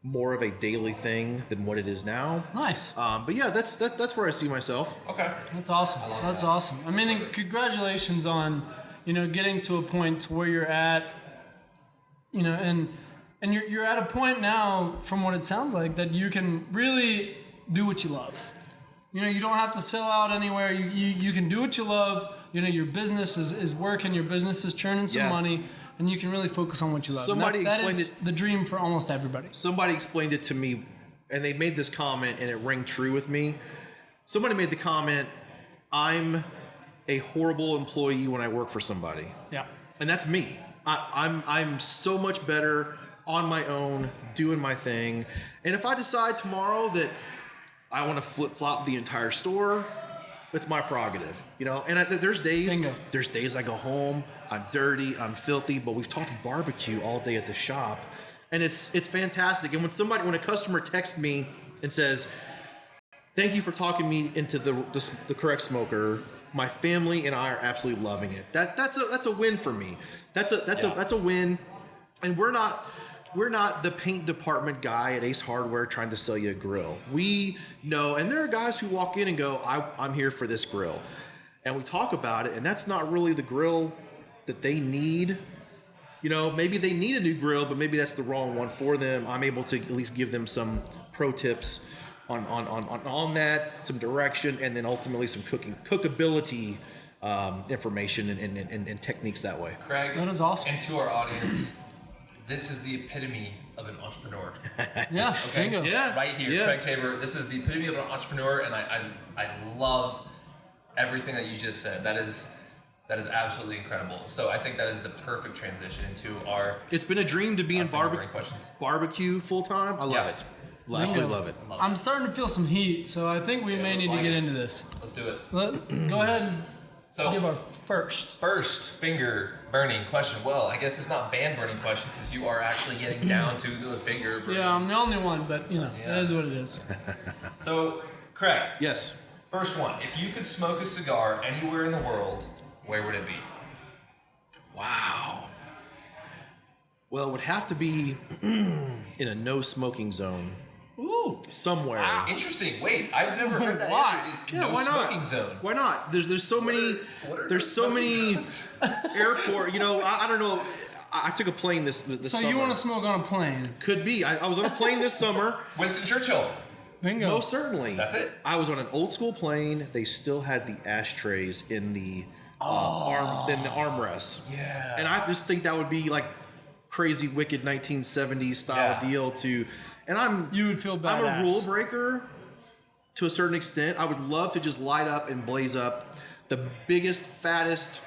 more of a daily thing than what it is now. Nice. But yeah, that's where I see myself. Okay. That's awesome. That's awesome. I mean, and congratulations on, you know, getting to a point to where you're at, you know, and you're at a point now, from what it sounds like, that you can really do what you love. You know, you don't have to sell out anywhere. You can do what you love. You know, your business is working. Your business is churning some Yeah. money, and you can really focus on what you love. Somebody that explained is the dream for almost everybody. Somebody explained it to me, and they made this comment, and it rang true with me. Somebody made the comment, "I'm a horrible employee when I work for somebody," Yeah. and that's me. I'm so much better on my own, doing my thing. And if I decide tomorrow that I want to flip flop the entire store, it's my prerogative, you know. And there's days I go home, I'm dirty, I'm filthy, but we've talked barbecue all day at the shop, and it's fantastic. And when a customer texts me and says, "Thank you for talking me into the correct smoker. My family and I are absolutely loving it." That's a win for me. That's a win. And we're not the paint department guy at Ace Hardware trying to sell you a grill. We know, and there are guys who walk in and go, I'm here for this grill. And we talk about it, and that's not really the grill that they need. You know, maybe they need a new grill, but maybe that's the wrong one for them. I'm able to at least give them some pro tips on that, some direction, and then ultimately some cookability information and techniques that way. Craig, That is awesome. And to our audience, this is the epitome of an entrepreneur. Yeah. Okay? Bingo. Yeah. Right here, Yeah. Craig Tabor. This is the epitome of an entrepreneur, and I love everything that you just said. That is absolutely incredible. So I think that is the perfect transition into our. It's been a dream to be in burning questions. barbecue full time. I love Yeah. it. Absolutely love it. I'm starting to feel some heat, so I think we may looks need to like get it. into this. Let's do it. Go ahead and So give our first. first finger burning question. Well, I guess it's not band burning question because you are actually getting down to the finger burning. Yeah, I'm the only one, but you know, Yeah. it is what it is. So, Craig, Yes. first one. If you could smoke a cigar anywhere in the world, where would it be? Wow. Well, it would have to be in a no smoking zone Ooh. somewhere. Wow. Interesting. Wait, I've never heard that Why? answer. It's Yeah, no why not? smoking zone. Why not? There's so many. There's so many airport. You know, I don't know. I took a plane this So summer. you want to smoke on a plane? Could be. I was on a plane this summer. Winston Churchill. Bingo. Most certainly. That's it. I was on an old school plane. They still had the ashtrays in the armrests. Yeah. And I just think that would be like crazy, wicked 1970s style deal to. And You would feel badass. I'm a rule breaker to a certain extent. I would love to just light up and blaze up the biggest, fattest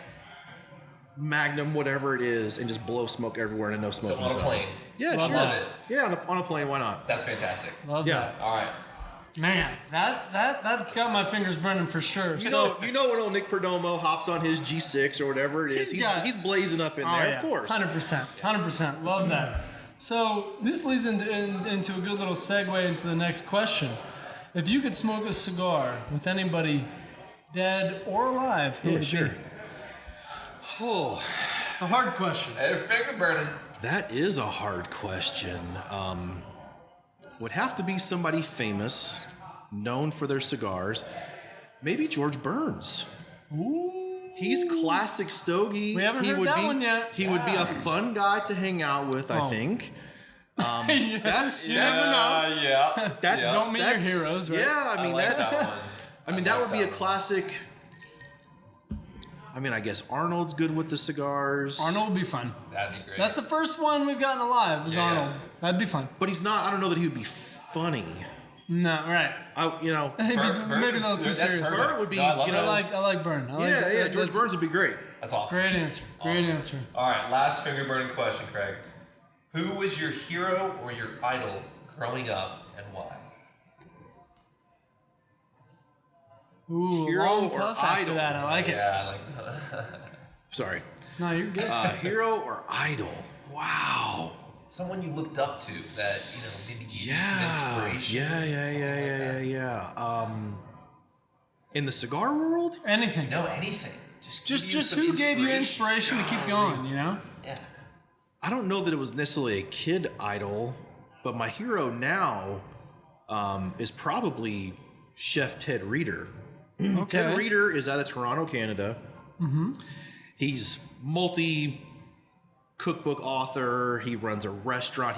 Magnum, whatever it is, and just blow smoke everywhere in a no So smoking on a zone. plane. Yeah, Love sure. Love it. Yeah, on a plane. Why not? That's fantastic. Love Yeah. that. All right. Man, that's got my fingers burning for sure. You know when old Nick Perdomo hops on his G6 or whatever it is, he's blazing up in there, of course. 100%. Love that. So this leads into a good little segue into the next question. If you could smoke a cigar with anybody, dead or alive, who would it be? Oh, It's a hard question. Hey, finger burning. that is a hard question. Would have to be somebody famous, known for their cigars. Maybe George Burns. Ooh. He's classic stogie. We haven't heard that one yet. He would be a fun guy to hang out with, I think. You never know. Yeah. That's Don't meet your that's- heroes, right? Yeah, I mean like that's. that one. I mean that would be a classic. I mean, I guess Arnold's good with the cigars. Arnold would be fun. That'd be great. That's the first one we've gotten alive, is Yeah. Arnold. That'd be fun. But he's not. I don't know that he would be funny. No, right. You know. Maybe Burns a is little good. too That's serious. perfect. Burn would be, No, I love you it. know, I like Burn. I like Yeah, George that's- Burns would be great. That's awesome. Great answer. Great Awesome. answer. All right, last finger burning question, Craig. Who was your hero or your idol growing up, and why? Ooh, Hero long or puff after idol? that. I like it. Yeah, I like that. Sorry. No, you're good. Hero or idol? Wow. Someone you looked up to that, maybe gave you Yeah. some inspiration. Yeah. In the cigar world? Anything. No, anything. Just who gave you inspiration to keep going, you know? Yeah. I don't know that it was necessarily a kid idol, but my hero now is probably Chef Ted Reeder. Okay. Ted Reeder is out of Toronto, Canada. Mm-hmm. He's Cookbook author. He runs a restaurant.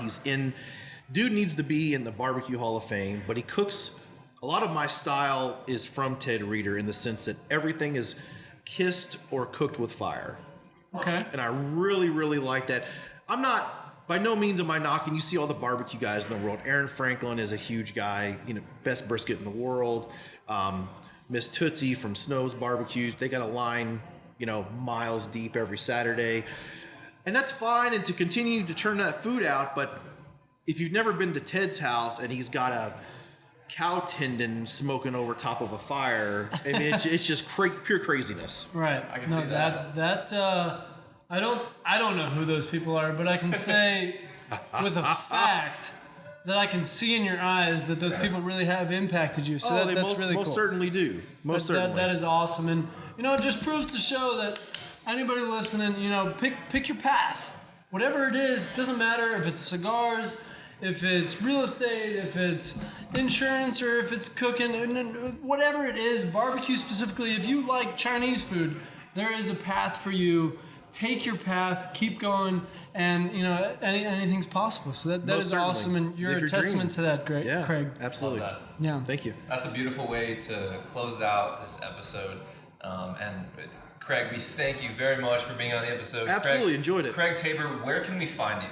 Dude needs to be in the Barbecue Hall of Fame, but he cooks. A lot of my style is from Ted Reeder in the sense that everything is kissed or cooked with fire. Okay. And I really, really like that. By no means am I knocking. You see all the barbecue guys in the world. Aaron Franklin is a huge guy, best brisket in the world. Miss Tootsie from Snow's Barbecues, they got a line, miles deep every Saturday. And that's fine, and to continue to turn that food out, but if you've never been to Ted's house and he's got a cow tendon smoking over top of a fire, I mean, it's just pure craziness. Right. I can see that. I don't know who those people are, but I can say with a fact that I can see in your eyes that those people really have impacted you. So They that's really cool. most certainly do. Most certainly. That is awesome. And, it just proves to show that anybody listening, pick your path. Whatever it is, it doesn't matter if it's cigars, if it's real estate, if it's insurance, or if it's cooking, whatever it is, barbecue specifically, if you like Chinese food, there is a path for you. Take your path, keep going, and anything's possible. So that Most is certainly. awesome, and you're Live a your testament dream. to that, great, Yeah, Craig. absolutely. Love Yeah. Thank you. That's a beautiful way to close out this episode. And Craig, we thank you very much for being on the episode. Absolutely, Craig, enjoyed it. Craig Tabor, where can we find you?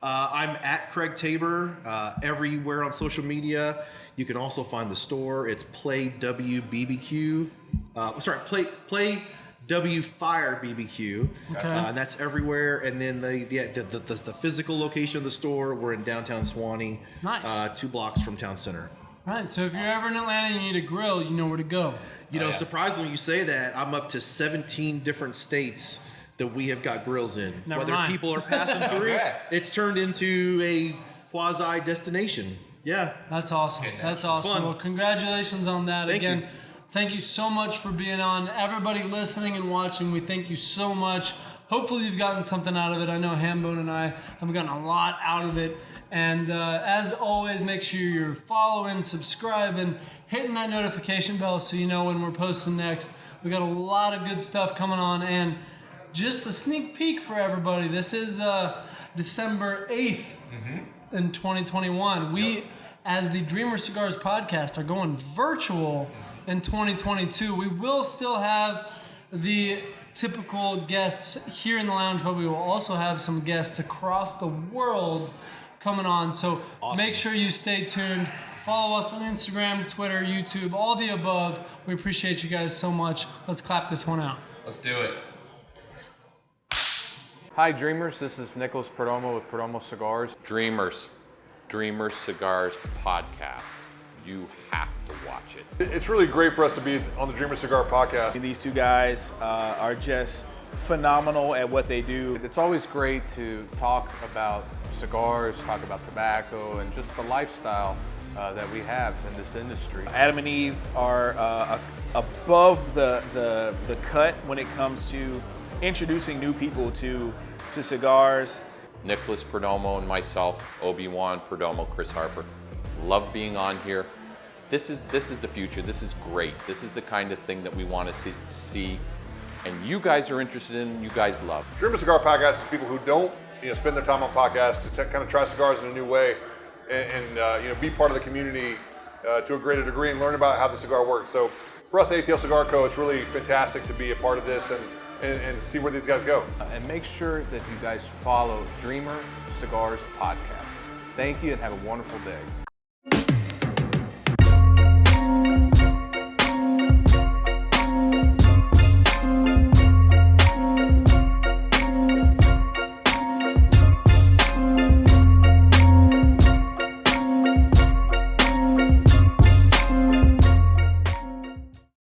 I'm at Craig Tabor everywhere on social media. You can also find the store. It's Play WBBQ. Play W Fire BBQ. Okay. And that's everywhere. And then the physical location of the store, we're in downtown Suwanee. Nice. 2 blocks from town center. Right, so if you're ever in Atlanta and you need a grill, you know where to go. Surprisingly, you say that. I'm up to 17 different states that we have got grills in. Never Whether mind. people are passing through, Okay. it's turned into a quasi destination. Yeah. That's awesome. Good, That's man. awesome. fun. Well, congratulations on that. Thank Again, you. thank you so much for being on. Everybody listening and watching, we thank you so much. hopefully you've gotten something out of it. I know Hambone and I have gotten a lot out of it. And as always, make sure you're following, subscribing, hitting that notification bell so you know when we're posting next. We got a lot of good stuff coming on, and just a sneak peek for everybody. This is December 8th in 2021. We, as the Dreamer Cigars podcast, are going virtual in 2022. We will still have the typical guests here in the lounge, but we will also have some guests across the world coming on. So Make sure you stay tuned. Follow us on Instagram, Twitter, YouTube, all the above. We appreciate you guys so much. Let's clap this one out. Let's do it. Hi Dreamers, this is Nicholas Perdomo with Perdomo Cigars. Dreamers Cigars podcast. You have to watch it. It's really great for us to be on the Dreamer Cigar podcast. These two guys are just phenomenal at what they do. It's always great to talk about cigars, talk about tobacco, and just the lifestyle that we have in this industry. Adam and Eve are above the cut when it comes to introducing new people to cigars. Nicholas Perdomo and myself, Obi-Wan Perdomo, Chris Harper. Love being on here. This is the future. This is great. This is the kind of thing that we want to see. And you guys are interested in, you guys love. Dreamer Cigar podcast is people who don't spend their time on podcasts to kind of try cigars in a new way and be part of the community to a greater degree and learn about how the cigar works. So for us at ATL Cigar Co., it's really fantastic to be a part of this and see where these guys go. And make sure that you guys follow Dreamer Cigars podcast. Thank you and have a wonderful day.